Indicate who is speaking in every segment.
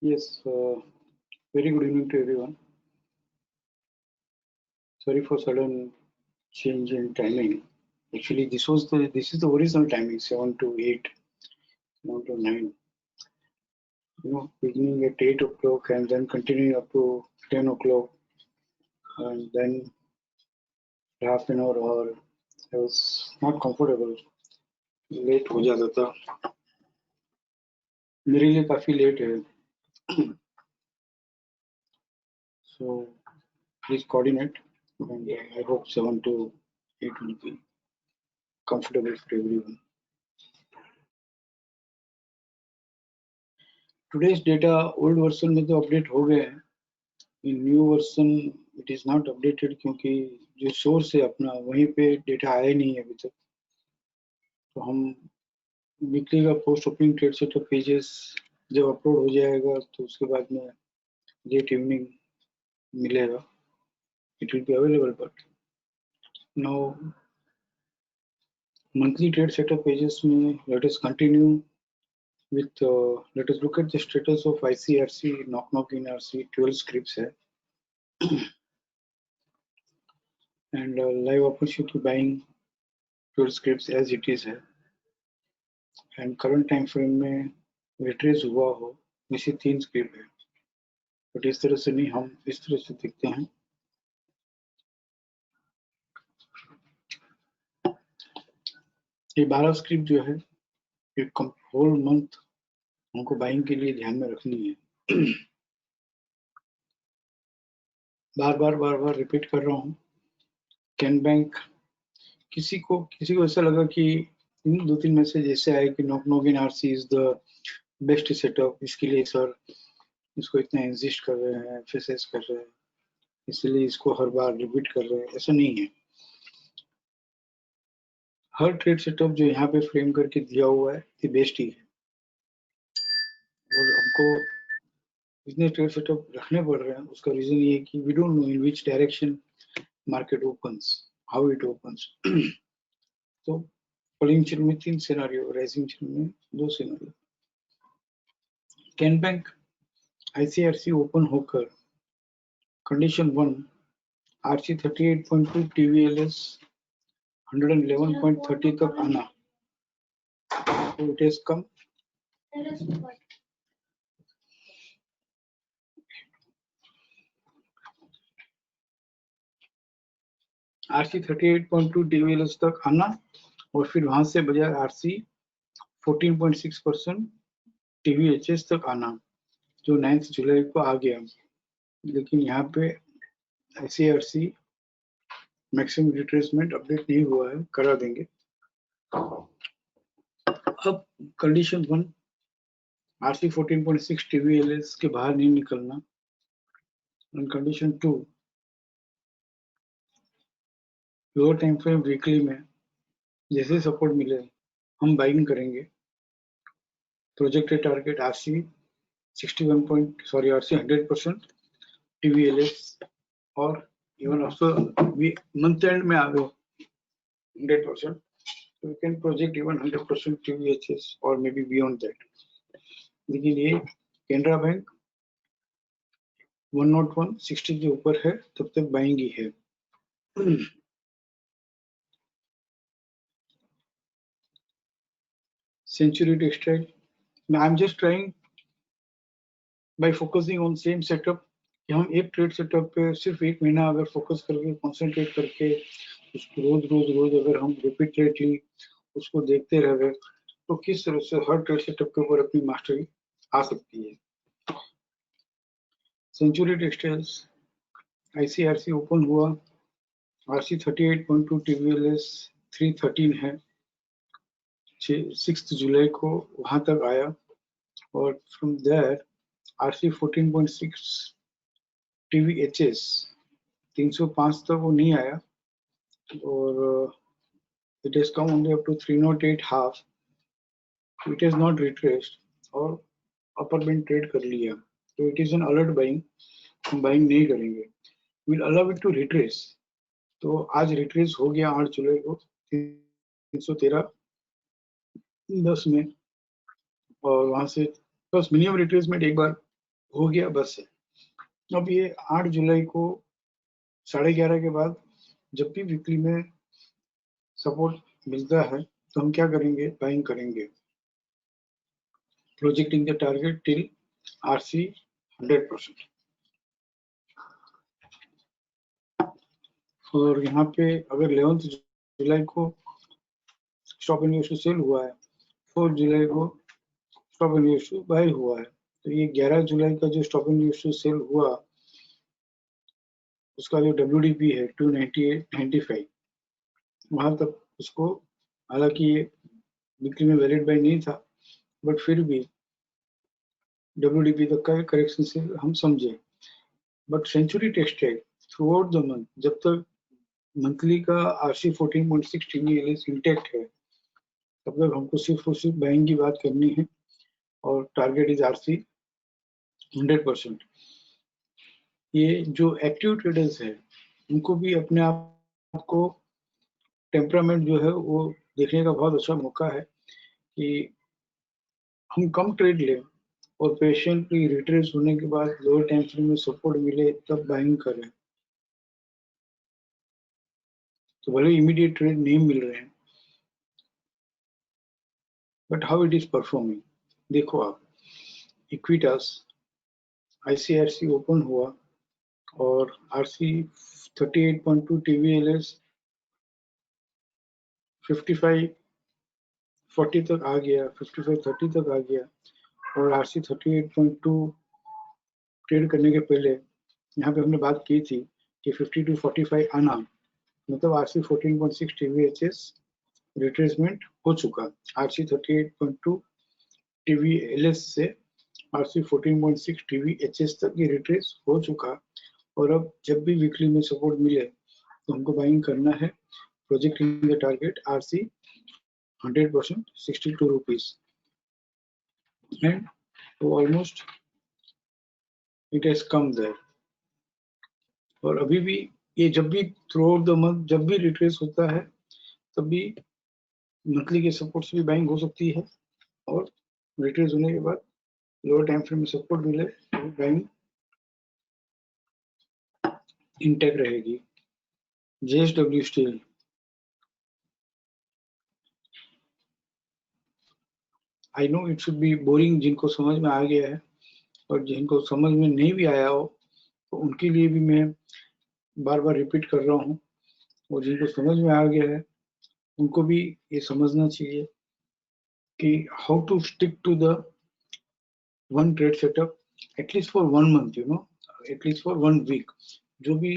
Speaker 1: Yes, very good evening to everyone. Sorry for sudden change in timing. Actually, this is the original timing, 7 to 8, 7 to 9. Beginning at 8 o'clock and then continuing up to 10 o'clock, and then half an hour or I was not comfortable. Late हो जाता था मेरे लिए काफी late है. So please coordinate, and I hope 7 to 8 will be comfortable for everyone. Today's data old version में तो update हो गए हैं. In new version it is not updated क्योंकि जो सोर्स है अपना वहीं पे डेटा आया नहीं है अभी तक. तो हम वीकली का post opening trade setup pages जब अपलोड हो जाएगा तो उसके बाद में लेट इवनिंग मिलेगा. It will be available, but now monthly trade setup pages में let us continue with let us look at the status of ICRC knock knock in RC 12 scripts है and live opportunity buying 12 scripts as it is है and current time frame में retrace हुआ हो वैसे 3 script है. But इस तरह से नहीं, हम इस तरह से देखते हैं. ये 12 स्क्रिप्ट जो है एक होल मंथ हमको बाइंग के लिए ध्यान में रखनी है. बार बार रिपीट कर रहा हूँ. कैन बैंक किसी को ऐसा लगा कि 2-3 मैसेज ऐसे आए कि knock knock in RC is the best setup, इसके लिए सर इसको इतना इंसिस्ट कर रहे हैं, एफएसएस कर रहे हैं, इसलिए इसको हर बार रिपीट कर रहे हैं. ऐसा नहीं है. हर ट्रेड सेटअप जो यहाँ पे फ्रेम करके दिया हुआ है ये बेस्ट ही है. और हमको इतने ट्रेड सेटअप रखने पड़ रहे हैं उसका रीजन ये है कि we don't know in which direction market opens, how it opens. तो फॉलिंग चेन में 3 सिनेरियो, राइजिंग चेन में 2 scenario. Can bank ICRC open होकर कंडीशन 1 आरसी 38.2 टीवीएलएस 111.30 तक आना. तो it has come. RC 38.2 TVLS तक आना और फिर वहां से बजाय आरसी 14.6% टीवीएचएस तक आना जो 9 जुलाई को आ गया. लेकिन यहाँ पे आईसीआरसी मैक्सिमम रिट्रेसमेंट अपडेट नहीं हुआ है, करा देंगे. अब कंडीशन 1 आरसी 14.6 टीवीएलएस के बाहर नहीं निकलना. Condition 2 lower time frame weekly में जैसे सपोर्ट मिले हम बाइंग करेंगे. प्रोजेक्टेड टारगेट आरसी 100% टीवीएलएस और इवन ऑल्सो मंथ एंड में आ गए 100%. So we can project even 100% TVHS or maybe beyond that. लेकिन ये कैनरा बैंक 101.60 के ऊपर है तब तक बाइंग ही है. Century Textile, I'm just trying by focusing on same setup कि हम एक ट्रेड सेटअप पे सिर्फ एक महीना अगर फोकस करके कंसंट्रेट करके उसको रोज अगर हम रिपीटेडली उसको देखते रहे तो किस तरह से हर ट्रेड सेटअप के ऊपर अपनी मास्टरी आ सकती है. सेंचुरी टेक्सटाइल्स आईसीआरसी ओपन हुआ, आरसी 38.2 टीवीएलएस 313 है. 6 जुलाई को वहां तक आया और फ्रॉम देयर आरसी 14.6 टीवीएचएस 305 तक वो नहीं आया और it has come only up to 308 half. It has not retraced और अपर बैंड ट्रेड कर लिया. तो it is an alert buying, हम बाइंग नहीं करेंगे. Will allow it to retrace. तो आज रिट्रेस हो गया 8 जुलाई को 313.10 में और वहां से बस मिनिमम रिट्रेसमेंट एक बार हो गया बस है। अब ये 8 जुलाई को 11:30 के बाद जब भी वीकली में सपोर्ट मिलता है तो हम क्या करेंगे, बाइंग करेंगे, projecting the target till RC 100%। और यहाँ पे अगर 11 जुलाई को स्टॉप एंड यूज सेल हुआ है, 4 जुलाई को स्टॉप एंड यूज बाय हुआ है, तो ये 11 जुलाई का जो स्टॉप एंड यूज सेल हुआ उसका जो WDP है 298.95, वहां तक उसको, हालांकि ये बिक्री में वैलिड बाय नहीं था, बट फिर भी WDP तक का करेक्शन से हम समझे। But century textile throughout the month, जब तक मंथली का RC 14.6 TVLS इंटैक्ट है, तब तक हमको सिर्फ और सिर्फ बाइंग की बात करनी है और टारगेट इज RC 100%। ये जो एक्टिव ट्रेडर्स है उनको भी अपने आप को टेम्परामेंट जो है वो देखने का बहुत अच्छा मौका है कि हम कम ट्रेड लें और पेशेंटली रिट्रेस होने के बाद लोअर टाइम फ्रेम में सपोर्ट मिले तब बाइंग करें। तो भले इमीडिएट ट्रेड नहीं मिल रहे हैं, but how it is performing देखो आप। इक्विटास ICRC ओपन हुआ और RC 38.2 TVLS 55-40 तक आ गया, 55-30 तक आ गया, और RC 38.2 ट्रेड करने के पहले यहाँ पे हमने बात की थी कि 50 to 45 आना मतलब RC 14.6 TVHS रिट्रेसमेंट हो चुका। RC 38.2 TVLS से RC 14.6 TVHS तक ये रिट्रेस हो चुका, और अब जब भी वीकली में सपोर्ट मिले तो हमको बाइंग करना है, projecting the target RC 100% 62 rupees, and almost it has come there. और अभी भी ये जब भी थ्रू आउट द मंथ जब भी रिट्रेस होता है तब भी मंथली के सपोर्ट से भी बाइंग हो सकती है, और रिट्रेस होने के बाद लोअर टाइम फ्रेम में सपोर्ट मिले तो बाइंग इंटैक्ट रहेगी। JSW steel, I know it should be boring, जिनको समझ में आ गया है, और जिनको समझ में नहीं भी आया हो तो उनके लिए भी मैं बार बार रिपीट कर रहा हूँ, और जिनको समझ में आ गया है उनको भी ये समझना चाहिए कि how to stick to the one trade setup at least for 1 month, at least for 1 week. जो भी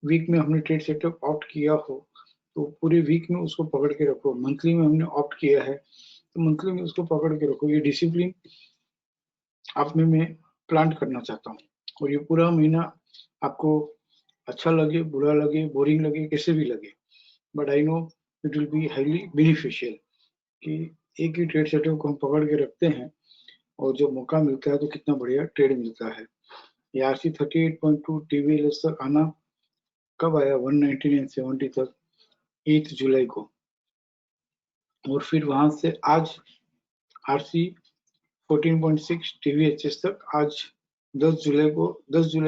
Speaker 1: वीक में हमने ट्रेड सेटअप ऑप्ट किया हो तो पूरे वीक में उसको पकड़ के रखो। मंथली में हमने ऑप्ट किया है तो मंथली में उसको पकड़ के रखो। ये डिसिप्लिन आप में मैं प्लांट करना चाहता हूँ, और ये पूरा महीना आपको अच्छा लगे, बुरा लगे, बोरिंग लगे, कैसे भी लगे, but I know it will be highly beneficial कि एक ही ट्रेड सेटअप को हम पकड़ के रखते हैं और जब मौका मिलता है तो कितना बढ़िया ट्रेड मिलता है। ये RC 38.2 TVLS तक आना कब आया, 199.70 तक 8 जुलाई को, और फिर वहां से आज RC 14.6 TVHS तक आज 10 जुलाई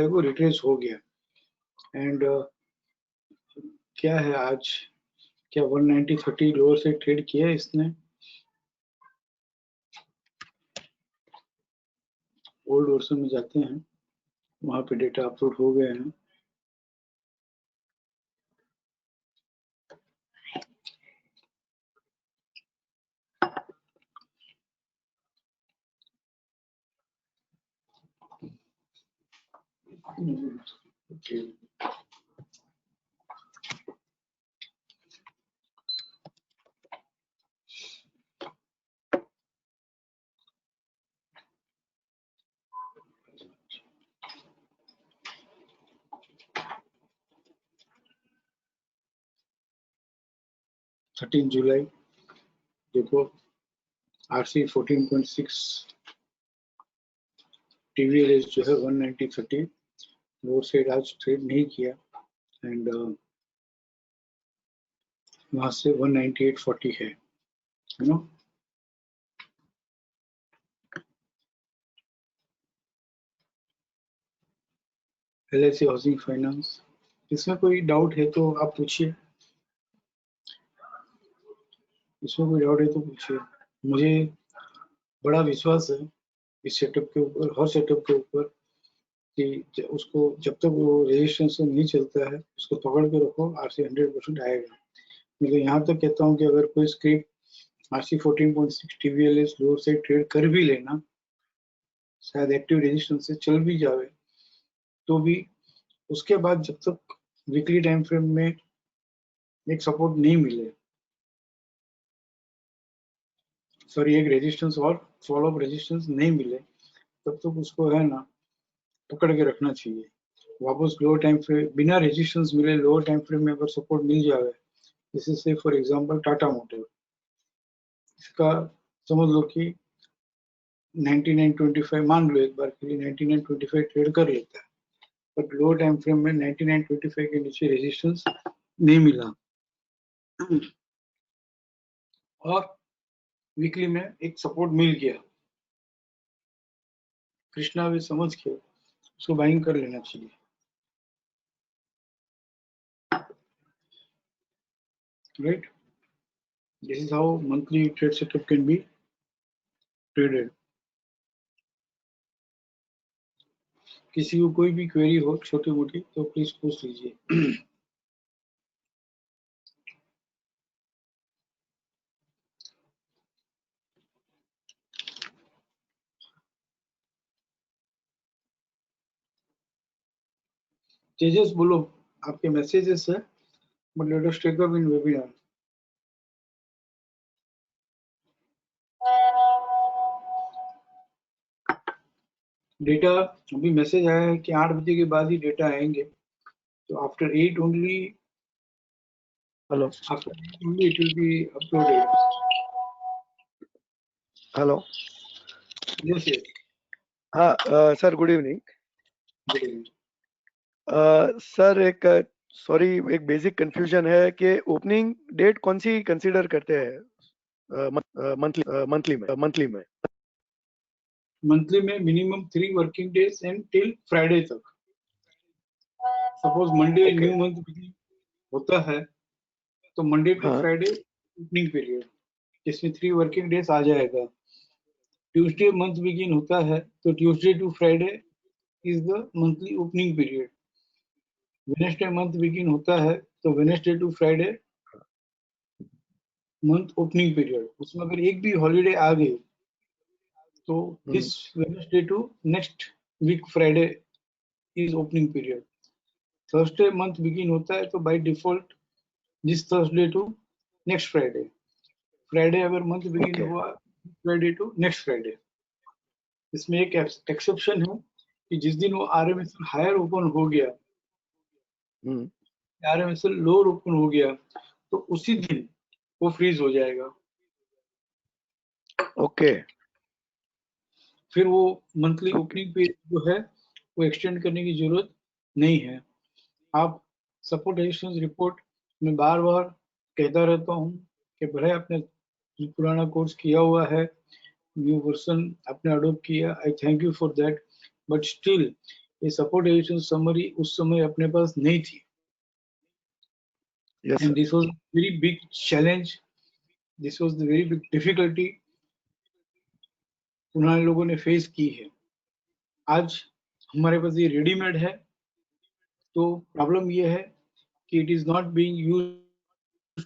Speaker 1: को रिट्रेस हो गया। एंड क्या है आज, क्या 190.30 लोअर से ट्रेड किया है इसने। ओल्ड वर्जन में जाते हैं, वहां पे डेटा अपलोड हो गए हैं। okay. 13 जुलाई देखो, RC 14.6 TVLS जो है 190.30 लोअर साइड आज ट्रेड नहीं किया, एंड वहां से 198.40 है, you know. LIC housing finance. इसमें कोई डाउट है तो आप पूछिए, इसमें कोई डाउट है तो पूछिए। मुझे बड़ा विश्वास है इस सेटअप के ऊपर, हर सेटअप के ऊपर, कि उसको जब तक वो रजिस्ट्रेशन नहीं चलता है उसको पकड़ के रखो, RC 100% आएगा। मैं तो यहाँ तक कहता हूँ कि अगर कोई स्क्रिप्ट RC 14.6 TVLS लोअर से ट्रेड कर भी लेना, शायद एक्टिव रजिस्ट्रेशन से चल भी जावे, तो भी उसके बाद जब तक वीकली टाइम फ्रेम में एक सपोर्ट नहीं मिले, सॉरी एक रेजिस्टेंस और फॉलो अप रेजिस्टेंस नहीं मिले, तब तक उसको है ना पकड़ के रखना चाहिए। वापस लोअर टाइम फ्रेम बिना रेजिस्टेंस मिले लोअर टाइम फ्रेम में अगर सपोर्ट मिल जाए, जैसे से फॉर एग्जांपल टाटा मोटर, इसका समझ लो कि 99.25 मान लो एक बार के लिए 99.25 ट्रेड कर लेता है, बट लोअर टाइम फ्रेम में 99.25 के नीचे रेजिस्टेंस नहीं मिला और वीकली में एक सपोर्ट मिल गया, कृष्णा भी समझ के उसको बाइंग कर लेना चाहिए। Right? This is how monthly trade setup can be traded. किसी को कोई भी क्वेरी हो छोटी मोटी तो प्लीज पूछ लीजिए। तेजस बोलो, आपके मैसेजेस है, but let us take up in webinar. Data अभी मैसेज आया है कि 8 बजे के बाद ही डेटा आएंगे, तो after 8 only,
Speaker 2: hello
Speaker 1: after 8 only it will be uploaded.
Speaker 2: Hello
Speaker 1: yes yes,
Speaker 2: हाँ sir, good evening
Speaker 1: good evening.
Speaker 2: Sir. एक सॉरी, एक बेसिक कंफ्यूजन है कि ओपनिंग डेट कौन सी कंसीडर करते हैं मंथली में?
Speaker 1: मंथली में minimum 3 working days and till Friday तक। सपोज मंडे न्यू मंथ होता है तो मंडे टू
Speaker 2: हाँ,
Speaker 1: फ्राइडे ओपनिंग पीरियड, जिसमें 3 वर्किंग डेज आ जाएगा। ट्यूसडे मंथ बिगिन होता है तो Tuesday to Friday is the monthly opening period. Wednesday month begin होता है तो Wednesday to Friday month opening period. उसमें अगर एक भी हॉलीडे आ गई तो this Wednesday to next week Friday is opening period. Thursday month begin होता है तो by default this Thursday to next Friday. Friday अगर मंथ बिगिन
Speaker 2: ओके
Speaker 1: हुआ, फ्राइडे टू नेक्स्ट फ्राइडे। इसमें एक एक्सेप्शन है कि जिस दिन वो RMSL हायर ओपन हो गया, RMSL लोअर ओपन हो गया, तो उसी दिन वो फ्रीज हो जाएगा।
Speaker 2: ओके
Speaker 1: फिर वो मंथली ओपनिंग पे जो है वो एक्सटेंड करने की जरूरत नहीं है। आप सपोर्ट रेजिस्टेंस रिपोर्ट में बार बार कहता रहता हूँ कि भले आपने पुराना कोर्स किया हुआ है, न्यू वर्जन आपने अडोप्ट किया, आई thank you for that, but still ये सपोर्ट रेजिस्टेंस समरी उस समय अपने पास नहीं थी।
Speaker 2: Yes
Speaker 1: and
Speaker 2: sir,
Speaker 1: this was very big challenge, this was the very big difficulty उन्होंने लोगों ने फेस की है। आज हमारे पास ये रेडीमेड है, तो प्रॉब्लम ये है कि it is not being used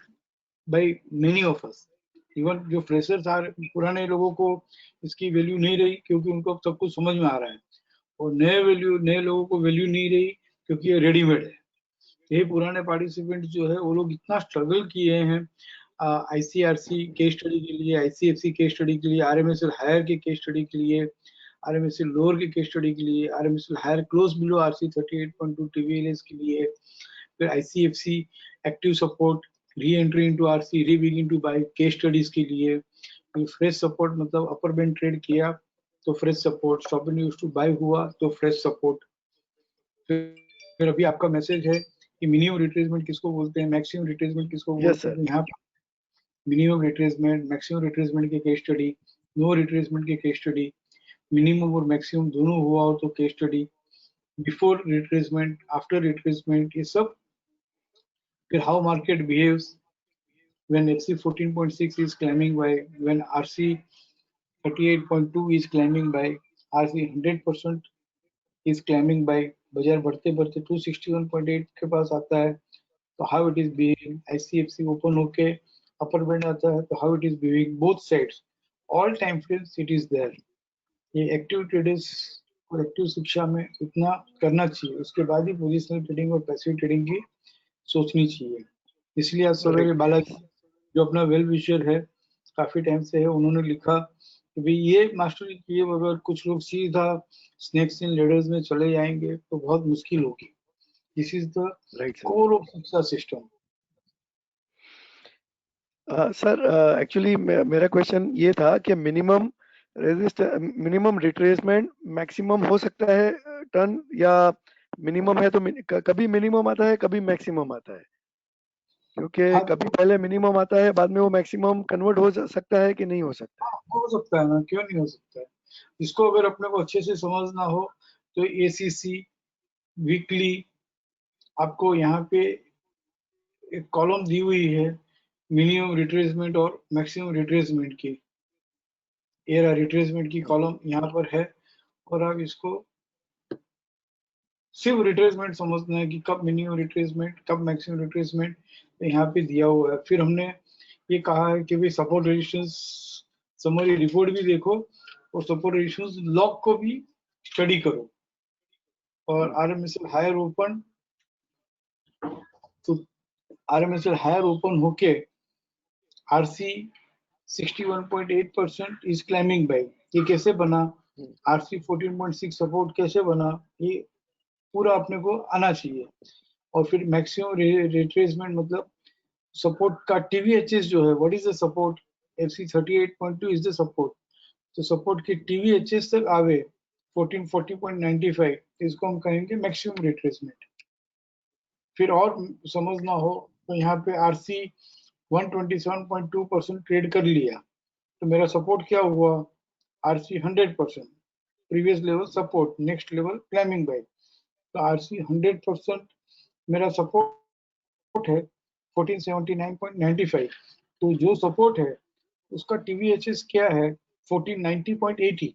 Speaker 1: by many of us. Even जो फ्रेशर्स आ रहे, पुराने लोगों को इसकी वैल्यू नहीं रही क्योंकि उनको सब कुछ समझ में आ रहा है, और नए लोगों को वैल्यू नहीं रही क्योंकि ये रेडीमेड है। ये पुराने पार्टिसिपेंट जो है वो लोग इतना स्ट्रगल किए हैं ICRC केस स्टडी के लिए, ICFC केस स्टडी के लिए, RMSL हायर के केस स्टडी के लिए, RMSL लोअर के केस स्टडी के लिए, RMSL higher close below RC 38.2 TVLS के लिए, फिर ICFC active support, re entry into RC, re begin to buy case studies के लिए, फ्रेश सपोर्ट मतलब अपर बैंड ट्रेड किया तो fresh support, stop and use to buy हुआ तो फ्रेश सपोर्ट। फिर अभी आपका मैसेज है कि मिनिमम रिट्रेसमेंट किसको बोलते हैं, मैक्सिमम रिट्रेसमेंट किसको
Speaker 2: यस
Speaker 1: बोलते हैं,
Speaker 2: सर,
Speaker 1: तो यहाँ मिनिमम रिट्रेसमेंट, मैक्सिमम रिट्रेसमेंट के केस स्टडी, नो रिट्रेसमेंट के केस स्टडी, मिनिमम और मैक्सिमम दोनों हुआ हो तो case study, before retracement, after retracement, ये सब। फिर how market behaves when FC 14.6 is climbing by, when RC 38.2 is climbing by, RC 100% is climbing by, बाजार बढ़ते बढ़ते 261.8 के पास आता है, तो how it is behaving, ICFC open होके अपर बैंड आता है, तो how it is behaving, both sides, all time frames it is there। ये एक्टिव ट्रेडर्स और एक्टिव शिक्षा में इतना करना चाहिए, उसके बाद ही पोजिशनल ट्रेडिंग और पैसिव ट्रेडिंग की सोचनी चाहिए। इसलिए आज सवेरे बालाजी जो अपना वेल विशर है, काफी टाइम से है, उन्होंने लिखा कि भाई ये मास्टरी किए बगैर कुछ लोग सीधा स्नेक्स इन लेडर्स में चले जाएंगे तो बहुत मुश्किल होगी। This is the core of शिक्षा सिस्टम।
Speaker 2: सर एक्चुअली मेरा क्वेश्चन ये था कि मिनिमम रिट्रेसमेंट मैक्सिमम हो सकता है टर्न, या मिनिमम है तो कभी मिनिमम आता है कभी मैक्सिमम आता है, क्योंकि
Speaker 1: हाँ,
Speaker 2: कभी पहले मिनिमम आता है बाद में वो मैक्सिमम कन्वर्ट हो सकता है कि नहीं हो सकता है?
Speaker 1: हो सकता है ना, क्यों नहीं हो सकता है। इसको अगर अपने को अच्छे से समझना हो तो एसीसी वीकली आपको यहाँ पे एक कॉलम दी हुई है मिनिमम रिट्रेसमेंट और मैक्सिमम रिट्रेसमेंट की, एरा रिट्रेसमेंट की कॉलम यहाँ पर है, और आप इसको सिर्फ रिट्रेसमेंट समझना है कि कब मिनिमम रिट्रेसमेंट कब मैक्सिमम रिट्रेसमेंट, तो यहाँ पे दिया हुआ है। फिर हमने ये कहा है कि भाई सपोर्ट रेजिस्टेंस समरी रिपोर्ट भी देखो और सपोर्ट रेजिस्टेंस लॉग को भी स्टडी करो, और आरएमएसएल हायर ओपन, तो आरएमएसएल हायर ओपन होके आरसी 61.8% इज क्लाइंबिंग बाय, ये कैसे बना, आरसी 14.6 सपोर्ट कैसे बना, ये पूरा अपने को आना चाहिए। और फिर मैक्सिमम रिट्रेसमेंट मतलब सपोर्ट का टीवीएचएस जो है, what is the support, FC 38.2 is the support, तो सपोर्ट की टीवीएचएस तक आवे 1440.95, इसको हम कहेंगे मैक्सिमम रिट्रेसमेंट। फिर और समझना हो तो यहाँ पे आरसी 127.2% ट्रेड कर लिया, तो मेरा सपोर्ट क्या हुआ, RC 100%, previous level support, next level climbing by, तो आरसी 100% मेरा सपोर्ट है 1479.95, तो जो सपोर्ट है उसका टीवीएचएस क्या है 1490.80,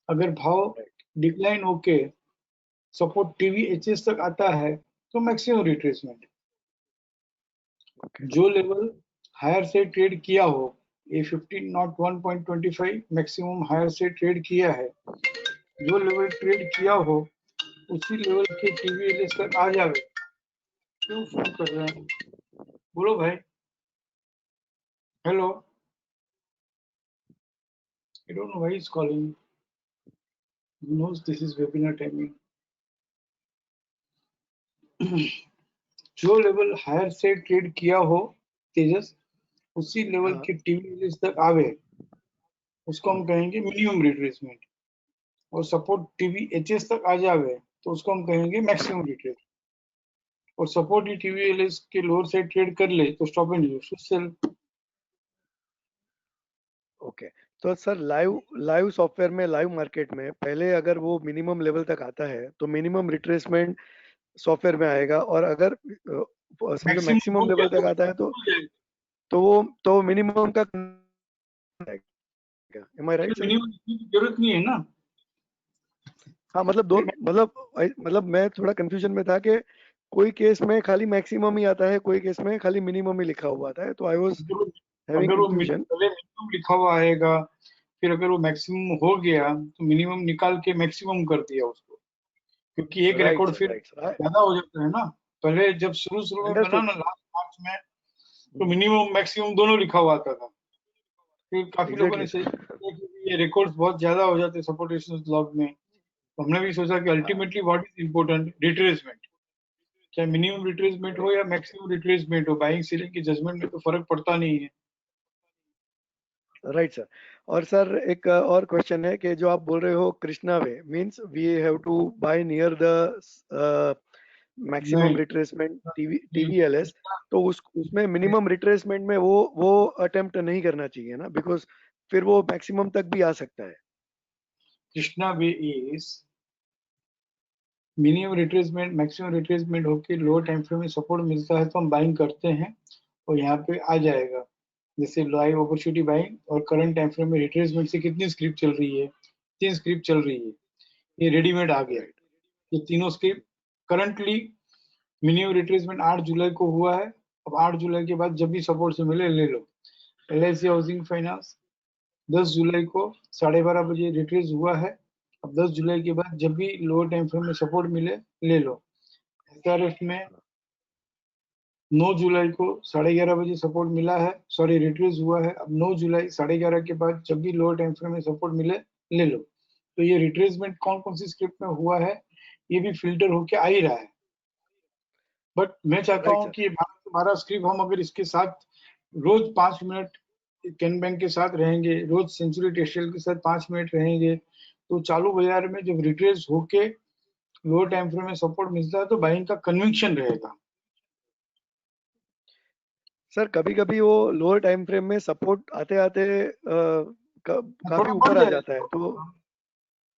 Speaker 1: अगर भाव डिक्लाइन होके सपोर्ट टीवीएचएस तक आता है तो मैक्सिमम रिट्रेसमेंट। जो लेवल हायर से ट्रेड किया हो, ए 1501.25 मैक्सिमम हायर से ट्रेड किया है, जो लेवल ट्रेड किया हो उसी लेवल के टीवीएचएस तक आ जावे। क्यों फोन कर रहे हैं, बोलो भाई, hello, I don't know why he's calling, he knows this is webinar timing। जो लेवल हायर से ट्रेड किया हो तेजस, उसी लेवल के टीवीएचएस तक आवे, उसको हम कहेंगे मिनिमम रिट्रेसमेंट, और सपोर्ट टीवीएचएस तक आ जावे तो उसको हम कहेंगे मैक्सिमम रिट्रेसमेंट, और सपोर्ट ही टीवीएचएस के लोअर से ट्रेड कर ले तो stop and use sell.
Speaker 2: Okay, तो सर लाइव सॉफ्टवेयर में, लाइव मार्केट में पहले अगर वो मिनिमम लेवल तक आता है तो मिनिमम रिट्रेसमेंट सॉफ्टवेयर में आएगा, और अगर समझो मैक्सिमम लेवल तक आता है तो मिनिमम का एम आई राइट सर?
Speaker 1: मिनिमम की जरूरत नहीं है ना।
Speaker 2: हाँ, मतलब मैं थोड़ा कंफ्यूजन में था कि कोई केस में खाली मैक्सिमम ही आता है, कोई केस में खाली मिनिमम ही लिखा हुआ आता है, तो आई वाज हैविंग
Speaker 1: अगर वो
Speaker 2: कंफ्यूजन।
Speaker 1: मिनिमम लिखा हुआ आएगा, फिर अगर वो मैक्सिमम हो गया तो मिनिमम निकाल के मैक्सिमम कर दिया उसको, क्योंकि एक रिकॉर्ड फिर ज्यादा हो जाता है ना। पहले जब शुरू में बना ना लास्ट मार्च में, तो मिनिमम मैक्सिमम दोनों लिखा हुआ आता था, फिर काफी लोगों ने सही किया कि ये रिकॉर्ड्स बहुत ज्यादा हो जाते सपोर्ट रेजिस्टेंस लॉग में, तो हमने भी सोचा कि ultimately what is important, retracement, चाहे मिनिमम रिट्रेसमेंट हो या मैक्सिमम रिट्रेसमेंट हो, बाइंग सेलिंग की जजमेंट में तो फर्क पड़ता नहीं है।
Speaker 2: Right sir. और सर एक और क्वेश्चन है कि जो आप बोल रहे हो कृष्णा वे means we have to buy near the maximum retracement TVLS, तो उसमें मिनिमम रिट्रेसमेंट में वो अटेम्प्ट नहीं करना चाहिए ना, बिकॉज फिर वो मैक्सिमम तक भी आ सकता है।
Speaker 1: Krishna way is minimum retracement maximum retracement होके लोअर टाइम फ्रेम में सपोर्ट मिलता है तो हम बाइंग करते हैं और यहाँ पे आ जाएगा। जैसे लाइव अपॉर्चुनिटी बाइंग और करंट टाइम फ्रेम में रिट्रेसमेंट से कितनी स्क्रिप्ट चल रही है, 3 स्क्रिप्ट चल रही है, ये रेडीमेड आ गया।
Speaker 2: राइट।
Speaker 1: ये तीनों स्क्रिप्ट करंटली मिनिमम रिट्रेसमेंट 8 जुलाई को हुआ है। अब 8 जुलाई के बाद जब भी सपोर्ट से मिले ले लो। LIC हाउसिंग फाइनेंस 10 जुलाई को 12:30 बजे रिट्रेस हुआ है। अब 10 जुलाई के बाद जब भी लोअर टाइम फ्रेम में सपोर्ट मिले ले लो। SRF में 9 जुलाई को 11:30 बजे सपोर्ट मिला है, सॉरी रिट्रेस हुआ है। अब 9 जुलाई 11:30 के बाद जब भी लोअर टाइम फ्रेम में सपोर्ट मिले ले लो। तो ये रिट्रेसमेंट कौन कौन सी स्क्रिप्ट में हुआ है ये भी फिल्टर होके आ ही रहा है। बट मैं चाहता
Speaker 2: राइट
Speaker 1: हूँ
Speaker 2: सर।
Speaker 1: कि 12 स्क्रिप्ट हम अगर इसके साथ रोज 5 मिनट कैन बैंक के साथ रहेंगे, रोज सेंचुरी टेक्सटाइल के साथ 5 मिनट रहेंगे, तो चालू बाजार में जब रिट्रेस होके लोअर टाइम फ्रेम में सपोर्ट मिलता है तो बाइंग का कन्विक्शन रहेगा।
Speaker 2: सर कभी कभी वो लोअर टाइम फ्रेम में सपोर्ट आते आते काफी
Speaker 1: थोड़ा बढ़
Speaker 2: ऊपर आ जाता है तो।
Speaker 1: जाएगा,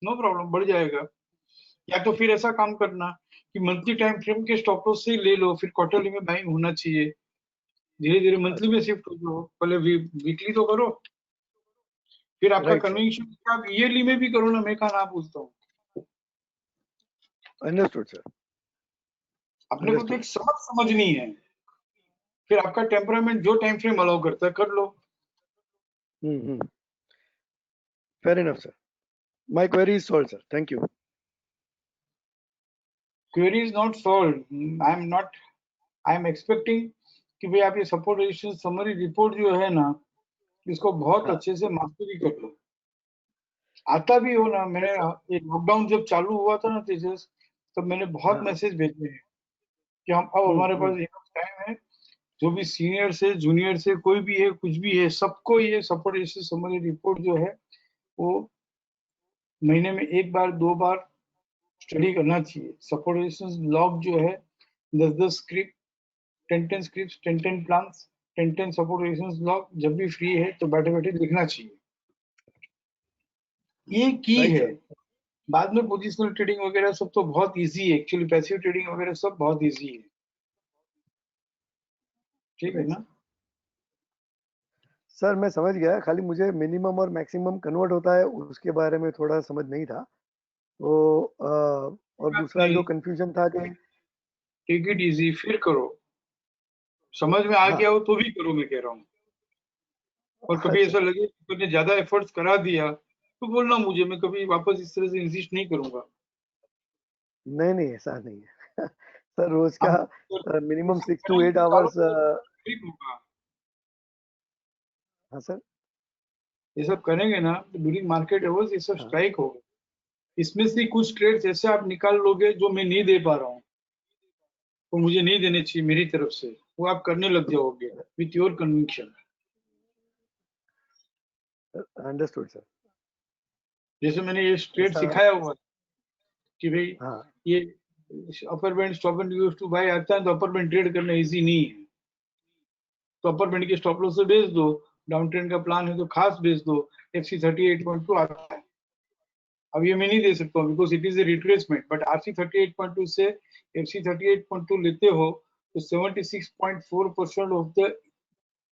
Speaker 1: नो प्रॉब्लम, बढ़ जाएगा। या तो फिर ऐसा काम करना कि मंथली टाइम फ्रेम के स्टॉप लॉस से ही ले लो, फिर क्वार्टरली में बाइंग होना चाहिए। धीरे धीरे मंथली
Speaker 2: अच्छा।
Speaker 1: में शिफ्ट हो जाओ, पहले वीकली तो करो, फिर आपका
Speaker 2: राइट सर।
Speaker 1: कन्विक्शन आप ईयरली में भी करो ना, मैं कहा ना पूछता हूँ।
Speaker 2: Understood sir.
Speaker 1: अपने को तो
Speaker 2: अंडरस्टूड।
Speaker 1: एक समझ समझनी है, फिर आपका टेम्परामेंट जो टाइम फ्रेम अलाउ करता है कर लो।
Speaker 2: Hmm. Fair enough sir. My query is solve sir, thank you.
Speaker 1: Query is not solve, I am expecting कि भाई आप ये सपोर्ट रेजिस्टेंस समरी रिपोर्ट जो है ना, इसको बहुत
Speaker 2: हाँ।
Speaker 1: अच्छे से मास्टरी कर लो। आता भी हो ना, मैंने
Speaker 2: यस सर।
Speaker 1: ये लॉकडाउन जब चालू हुआ था ना तेजस, तब मैंने बहुत
Speaker 2: हाँ।
Speaker 1: मैसेज भेजे हैं कि हम अब हमारे पास इनफ टाइम है, जो भी सीनियर से जूनियर से कोई भी है कुछ भी है सबको ये सपोर्ट रेजिस्टेंस समरी रिपोर्ट जो है वो महीने में एक बार 2 बार स्टडी करना चाहिए। सपोर्ट रेजिस्टेंस लॉग जो है 10-10 script, 10-10 script, 10-10 plans, 10-10 support resistance log जब भी फ्री है तो बैठे बैठे लिखना चाहिए। ये की
Speaker 2: राइट
Speaker 1: है।
Speaker 2: सर।
Speaker 1: बाद में पोजिशनल ट्रेडिंग वगैरह सब तो बहुत इजी है, एक्चुअली पैसिव ट्रेडिंग वगैरह सब बहुत इजी है। ठीक है
Speaker 2: राइट
Speaker 1: ना?
Speaker 2: सर। सर मैं समझ गया, खाली मुझे मिनिमम और मैक्सिमम कन्वर्ट होता है उसके बारे में थोड़ा समझ नहीं था तो और
Speaker 1: बात
Speaker 2: दूसरा जो
Speaker 1: नहीं,
Speaker 2: कंफ्यूजन था कि
Speaker 1: टेक इट इजी फिर करो। समझ में आ
Speaker 2: हाँ।
Speaker 1: गया हो तो भी करो, मैं कह रहा हूँ। और कभी
Speaker 2: अच्छा।
Speaker 1: ऐसा लगे कि तुमने ज्यादा एफर्ट्स करा दिया तो बोलना मुझे, मैं कभी वापस इस तरह से इंसिस्ट नहीं करूंगा।
Speaker 2: नहीं नहीं ऐसा नहीं है सर रोज का
Speaker 1: हम
Speaker 2: मिनिमम
Speaker 1: सब
Speaker 2: 6 to 8
Speaker 1: करेंगे चालू
Speaker 2: आवर्स।
Speaker 1: तो ठीक होगा।
Speaker 2: हाँ सर।
Speaker 1: ये सब करेंगे ना तो ड्यूरिंग मार्केट अवर्स ये सब
Speaker 2: हाँ।
Speaker 1: स्ट्राइक होगा। इसमें से कुछ ट्रेड्स ऐसे आप निकाल लोगे जो मैं नहीं दे पा रहा हूँ, वो मुझे नहीं देने चाहिए मेरी तरफ से, वो आप करने लग जाओगे with your conviction.
Speaker 2: Understood sir.
Speaker 1: जैसे मैंने ये ट्रेड
Speaker 2: ऐसा।
Speaker 1: सिखाया हुआ है कि भाई
Speaker 2: हाँ।
Speaker 1: ये upper band stop and use to buy आता है तो अपर बैंड ट्रेड करना इजी नहीं है, तो अपर बैंड के स्टॉप लॉस से बेच दो। डाउन ट्रेंड का प्लान है तो खास बेच दो। FC 38.2 आता है, अब ये मैं नहीं दे सकता हूँ because it is a retracement, but RC 38.2 से FC 38.2 लेते हो तो 76.4% ऑफ द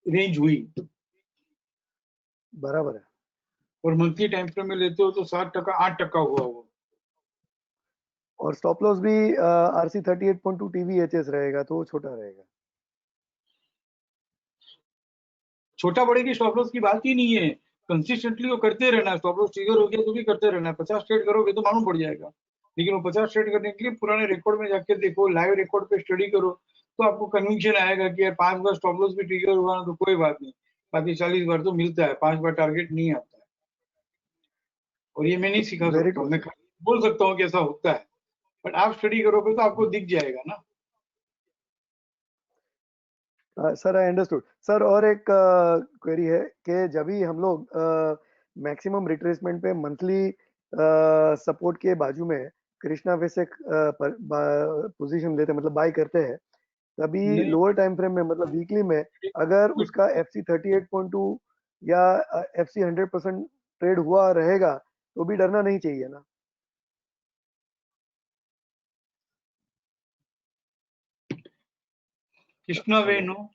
Speaker 1: रेंज हुई,
Speaker 2: बराबर है।
Speaker 1: और मंथली टाइम फ्रेम में लेते हो तो 7%, 8% हुआ वो।
Speaker 2: और स्टॉप लॉस भी RC 38.2 TVHS रहेगा तो वो छोटा रहेगा।
Speaker 1: छोटा बड़े की स्टॉप लॉस की बात ही नहीं है, कंसिस्टेंटली वो करते रहना है। स्टॉप लॉस ट्रिगर हो गया तो भी करते रहना है। 50 ट्रेड करोगे तो मालूम पड़ जाएगा, लेकिन वो 50 ट्रेड करने के लिए पुराने रिकॉर्ड में जाके देखो, लाइव रिकॉर्ड पे स्टडी करो, तो आपको कन्विक्शन आएगा कि यार 5 बार स्टॉप लॉस भी ट्रिगर हुआ ना तो कोई बात नहीं, बाकी 40 बार तो मिलता है, 5 बार टारगेट नहीं आता है। और ये मैं नहीं सिखा
Speaker 2: वेरी
Speaker 1: सकता हूँ,
Speaker 2: ट्रू
Speaker 1: मैं
Speaker 2: सर।
Speaker 1: बोल सकता हूँ कि ऐसा होता है, बट आप स्टडी करोगे तो आपको दिख जाएगा ना।
Speaker 2: Sir I understood sir. और एक क्वेरी है कि जब भी हम लोग मैक्सिमम रिट्रेसमेंट पे मंथली सपोर्ट के बाजू में कृष्णा वैसे पोजीशन लेते हैं मतलब बाय करते हैं, तभी
Speaker 1: नहीं,
Speaker 2: लोअर टाइम फ्रेम में मतलब वीकली में अगर उसका FC 38.2 या FC 100% ट्रेड हुआ रहेगा तो भी डरना नहीं चाहिए ना।
Speaker 1: Krishna Way,
Speaker 2: Hello.
Speaker 1: no?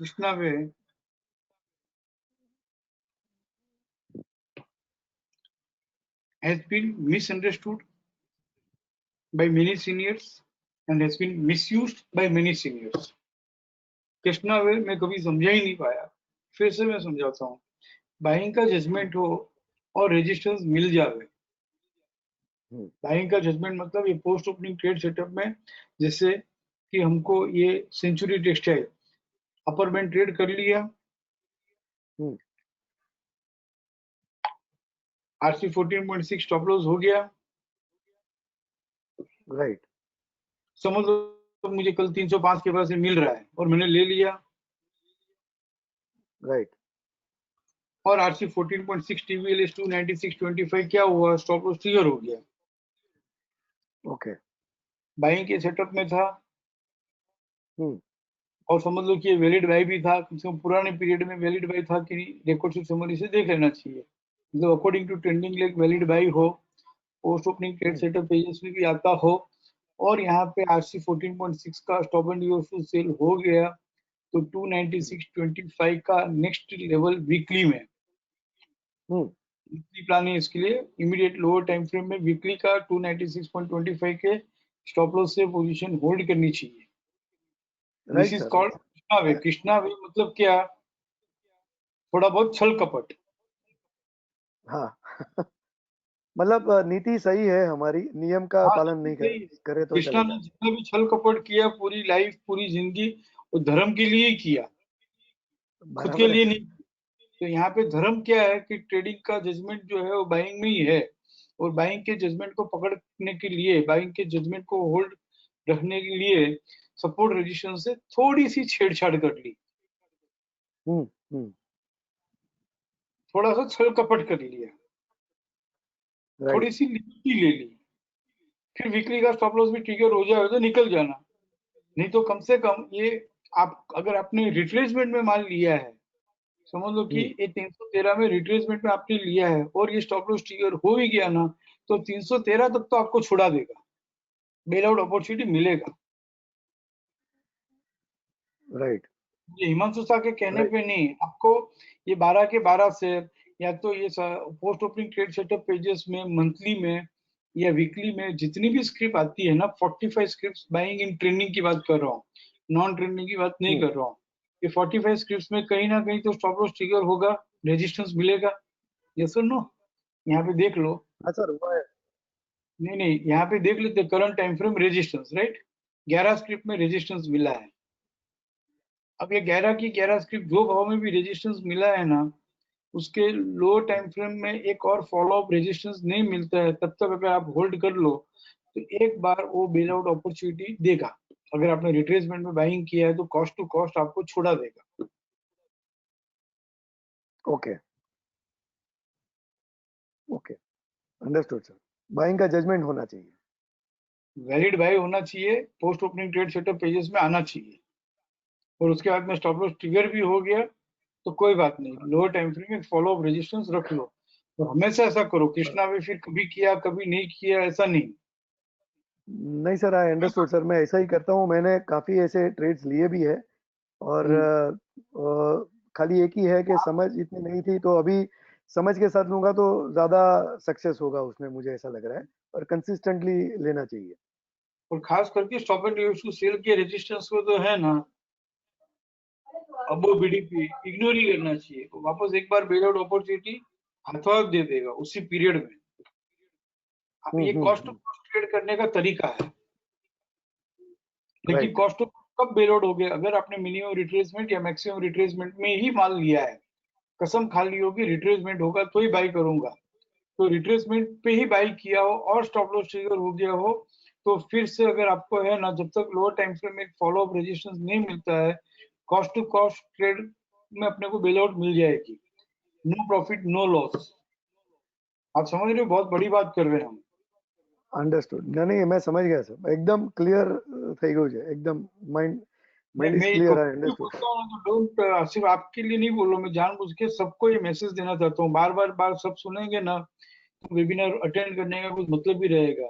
Speaker 1: Krishna Way has been misunderstood by many seniors and has been misused by many seniors. Krishna वे मैं कभी समझा ही नहीं पाया, फिर से मैं समझाता हूँ। बाइंग का जजमेंट हो और रेजिस्टेंस मिल जावे। बाइंग का जजमेंट मतलब ये पोस्ट ओपनिंग ट्रेड सेटअप में, जैसे कि हमको ये century textile upper band trade कर लिया, आरसी 14.6 स्टॉप लॉस हो गया,
Speaker 2: राइट।
Speaker 1: समझ लो मुझे कल 305 के पास से मिल रहा है और मैंने ले लिया,
Speaker 2: राइट।
Speaker 1: और आरसी 14.6 टीवीएलएस 296.25 क्या हुआ, स्टॉप लॉस ट्रिगर हो गया।
Speaker 2: ओके।
Speaker 1: बाइंग के सेटअप में था और समझ लो कि ये वैलिड बाई भी था, कम से कम पुराने पीरियड में वैलिड बाई था कि नहीं, रिकॉर्ड शीट समरी से देख लेना चाहिए। मतलब according to trending leg valid buy हो, post opening trade setup pages में भी आता हो, और यहाँ पे आरसी 14.6 का स्टॉप एंड यूएसओ सेल हो गया, तो 296.25 का नेक्स्ट लेवल वीकली में, वीकली प्लान है इसके लिए, इमीडिएट लोअर टाइम फ्रेम में वीकली का 296.25 के स्टॉप लॉस से पोजीशन होल्ड करनी चाहिए। दिस इज कॉल्ड कृष्णा वे। कृष्णा वे मतलब क्या, थोड़ा बहुत छल कपट।
Speaker 2: हाँ मतलब नीति सही है हमारी, नियम का
Speaker 1: हाँ,
Speaker 2: पालन नहीं करे तो
Speaker 1: कृष्णा
Speaker 2: चलेगा।
Speaker 1: ने जितना भी छल कपट किया पूरी लाइफ पूरी जिंदगी, वो धर्म के लिए ही किया, खुद के
Speaker 2: बराबर है
Speaker 1: लिए
Speaker 2: सर।
Speaker 1: नहीं। तो यहाँ पे धर्म क्या है कि ट्रेडिंग का जजमेंट जो है वो बाइंग में ही है, और बाइंग के जजमेंट को पकड़ने के लिए, बाइंग के जजमेंट को होल्ड रखने के लिए सपोर्ट रेजिस्टेंस से थोड़ी सी छेड़छाड़ कर ली, थोड़ा सा छल कपट कर लिया, थोड़ी
Speaker 2: राइट।
Speaker 1: सी लिबर्टी ले ली, फिर वीकली का स्टॉप लॉस भी ट्रिगर हो जाए तो निकल जाना। नहीं तो कम से कम ये, आप अगर आपने रिट्रेसमेंट में माल लिया है, समझ लो कि ये 313 में रिट्रेसमेंट में आपने लिया है और ये स्टॉप लॉस ट्रिगर हो ही गया ना, तो 313 तक तो आपको छुड़ा देगा, बेल आउट अपॉर्चुनिटी मिलेगा।
Speaker 2: राइट।
Speaker 1: ये हिमांशु शाह के कहने
Speaker 2: राइट।
Speaker 1: पे नहीं, आपको ये 12 के 12 शेयर, या तो ये post opening trade setup pages में मंथली में या वीकली में जितनी भी स्क्रिप्ट आती है ना, 45 स्क्रिप्ट, बाइंग इन ट्रेंडिंग की बात कर रहा हूँ, नॉन ट्रेंडिंग की बात नहीं कर रहा हूँ। ये 45 स्क्रिप्ट में कहीं ना कहीं तो स्टॉप लॉस ट्रिगर होगा, रेजिस्टेंस मिलेगा। यस और नो? यहाँ पे देख लो।
Speaker 2: हाँ सर, हुआ है।
Speaker 1: नहीं नहीं, यहाँ पे देख लेते current time frame resistance, right? 11 script में रेजिस्टेंस मिला है। अब ये 11 की 11 स्क्रिप्ट जो भाव में भी रेजिस्टेंस मिला है ना, उसके लोअर टाइम फ्रेम में एक और फॉलो अप रेजिस्टेंस नहीं मिलता है, तब तक अगर आप होल्ड कर लो तो एक बार वो बेल आउट अपॉर्चुनिटी देगा। अगर आपने रिट्रेसमेंट में बाइंग किया है तो कॉस्ट टू कॉस्ट आपको छोड़ा देगा।
Speaker 2: Okay. Okay, understood sir. Buying का जजमेंट होना चाहिए।
Speaker 1: वैलिड बाय होना चाहिए, post opening trade setup pages में आना चाहिए, और उसके बाद में स्टॉप लॉस ट्रिगर भी हो गया तो कोई बात नहीं, लोअर टाइम फ्रेम में फॉलो अप रेजिस्टेंस रख लो। तो हमेशा ऐसा करो, कृष्णा भी फिर कभी किया कभी नहीं किया ऐसा नहीं।
Speaker 2: नहीं सर, आई अंडरस्टूड सर, मैं ऐसा ही करता हूँ। मैंने काफी ऐसे ट्रेड्स लिए भी है, और
Speaker 1: हम्म,
Speaker 2: खाली एक ही है कि समझ इतनी नहीं थी, तो अभी समझ के साथ लूंगा तो ज्यादा सक्सेस होगा उसमें, मुझे ऐसा लग रहा है। और कंसिस्टेंटली लेना चाहिए।
Speaker 1: और खास करके stop and use to sell के रेजिस्टेंस को तो है ना, अब वो बीडीपी इग्नोर ही करना चाहिए, तो वापस एक बार बेल आउट अपॉर्चुनिटी हाथों हाथ दे देगा उसी पीरियड में। अब ये कॉस्ट टू कॉस्ट ट्रेड करने का तरीका है, लेकिन
Speaker 2: राइट।
Speaker 1: कॉस्ट टू कब बेल आउट हो गया, अगर आपने मिनिमम रिट्रेसमेंट या मैक्सिमम रिट्रेसमेंट में ही माल लिया है, कसम खा ली होगी रिट्रेसमेंट होगा तो ही बाई करूंगा, तो रिट्रेसमेंट पे ही बाई किया हो और स्टॉप लॉस ट्रिगर हो गया हो, तो फिर से अगर आपको है ना, जब तक लोअर टाइम फ्रेम में फॉलो अप रेजिस्टेंस नहीं मिलता है, कॉस्ट टू कॉस्ट ट्रेड में अपने को बेल आउट मिल जाएगी, नो प्रॉफिट नो लॉस। आप समझ रहे हो, बहुत बड़ी बात कर रहे हैं हम।
Speaker 2: अंडरस्टूड। नहीं, मैं समझ गया सर, एकदम क्लियर થઈ ગયું છે एकदम। माइंड माइंड इज
Speaker 1: मैं
Speaker 2: क्लियर, आई
Speaker 1: जो
Speaker 2: अंडरस्टूड
Speaker 1: बोलता
Speaker 2: सर।
Speaker 1: हूँ तो डोंट, सिर्फ आपके लिए नहीं बोल रहा हूँ, मैं जानबूझ के सबको ये मैसेज देना चाहता हूँ, बार बार बार सब सुनेंगे ना तो वेबिनार अटेंड करने का कुछ मतलब भी रहेगा।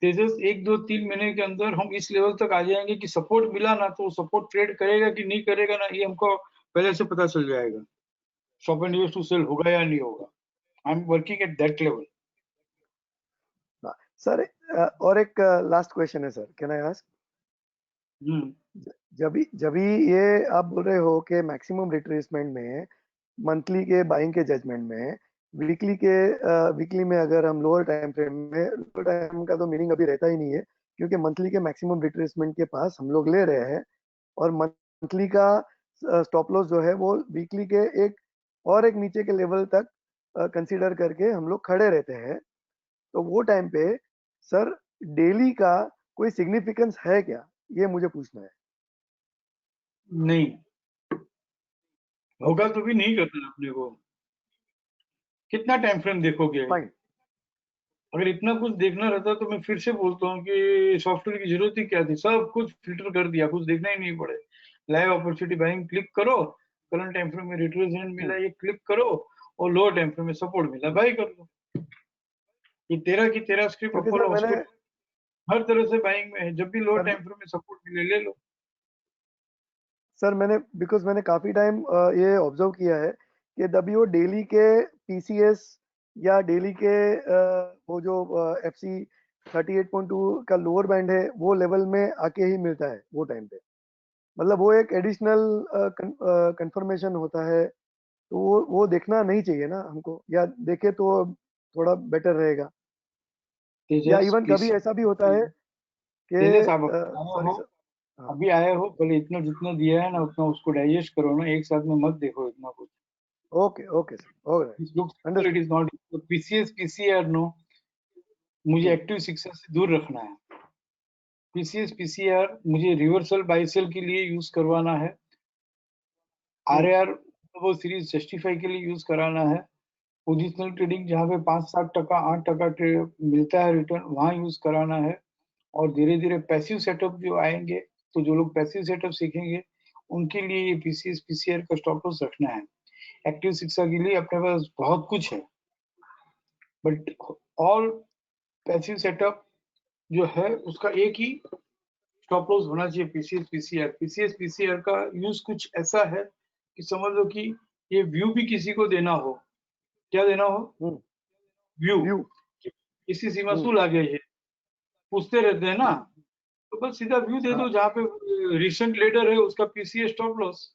Speaker 1: तेजस 1 2 3 महीने के अंदर हम इस लेवल तक आ जाएंगे कि सपोर्ट मिला ना तो सपोर्ट ट्रेड करेगा कि नहीं करेगा ना, ये हमको पहले से पता चल जाएगा। Stop and use to sell होगा या नहीं होगा। I am working at that level.
Speaker 2: Sir और एक लास्ट क्वेश्चन है सर, कैन आई आस्क? जब भी ये आप बोल रहे हो कि मैक्सिमम रिट्रेसमेंट में, मंथली के बाइंग के जजमेंट में, वीकली में अगर हम लोअर टाइम फ्रेम में, लोअर टाइम का तो मीनिंग अभी रहता ही नहीं है, क्योंकि मंथली के मैक्सिमम रिट्रेसमेंट के पास हम लोग ले रहे हैं, और मंथली का स्टॉप लॉस जो है वो वीकली के एक नीचे के लेवल तक कंसीडर करके हम लोग खड़े रहते हैं, तो वो टाइम पे सर डेली का कोई सिग्निफिकेंस है क्या, ये मुझे पूछना है।
Speaker 1: नहीं होगा तो भी नहीं करना है अपने को। कितना टाइम फ्रेम देखोगे?
Speaker 2: फाइन।
Speaker 1: अगर इतना कुछ देखना रहता तो मैं फिर से बोलता हूँ कि सॉफ्टवेयर की जरूरत ही क्या थी, सब कुछ फिल्टर कर दिया, कुछ देखना ही नहीं पड़े। लाइव अपॉर्चुनिटी बाइंग क्लिक करो, करंट टाइम फ्रेम में रिट्रेसमेंट मिला ये क्लिक करो, और लोअर टाइम फ्रेम में सपोर्ट मिला बाई कर लो। ये तेरा की तेरा स्क्रिप्ट
Speaker 2: क्योंकि सर
Speaker 1: फॉलो,
Speaker 2: मैंने
Speaker 1: हर तरह से बाइंग में है, जब भी लोअर
Speaker 2: सर
Speaker 1: टाइम फ्रेम में सपोर्ट मिले ले लो।
Speaker 2: सर मैंने बिकॉज मैंने काफी टाइम ये ऑब्जर्व किया है कि जब भी वो डेली के पीसीएस या डेली के वो जो एफसी 38.2 का लोअर बैंड है, वो लेवल में आके ही मिलता है वो टाइम पे, मतलब वो एक एडिशनल कंफर्मेशन होता है, तो वो देखना नहीं चाहिए ना हमको, या देखे तो थोड़ा बेटर रहेगा। या
Speaker 1: तेजस
Speaker 2: इवन कभी
Speaker 1: प्लीज,
Speaker 2: ऐसा भी होता है कि
Speaker 1: तेजस आप आए
Speaker 2: सॉरी
Speaker 1: हो,
Speaker 2: सर। हाँ।
Speaker 1: अभी आए हो, पहले इतना जितना दिया है ना उतना उसको डाइजेस्ट करो ना, एक साथ में मत देखो इतना कुछ।
Speaker 2: Okay okay sir, alright,
Speaker 1: This looks simple, it
Speaker 2: understood.
Speaker 1: is not. PCS PCR no, मुझे एक्टिव शिक्षा से दूर रखना है। पीसीएस पीसीआर मुझे रिवर्सल बाइसेल के लिए यूज करवाना है, आरएआर वो सीरीज जस्टिफाई के लिए यूज कराना है, पोजिशनल ट्रेडिंग जहाँ पे 5 7 टका 8 टका मिलता है रिटर्न वहां यूज कराना है। और धीरे धीरे पैसिव सेटअप जो आएंगे, तो जो लोग पैसिव सेटअप सीखेंगे उनके लिए ये पीसीएस पीसीआर का स्टॉप लॉस रखना है। एक्टिव शिक्षा के लिए अपने पास बहुत कुछ है, बट ऑल पैसिव सेटअप जो है उसका एक ही स्टॉप लॉस होना चाहिए, पीसीएस पीसीआर। पीसीएस पीसीआर का यूज कुछ ऐसा है कि समझ लो कि ये व्यू भी किसी को देना हो, क्या देना हो, व्यू,
Speaker 2: व्यू।
Speaker 1: इसी सीमा शू लागे ये पूछते रहते हैं ना, तो बस सीधा व्यू दे
Speaker 2: हाँ।
Speaker 1: दो जहाँ पे रिसेंट लेटर है उसका PCS stop loss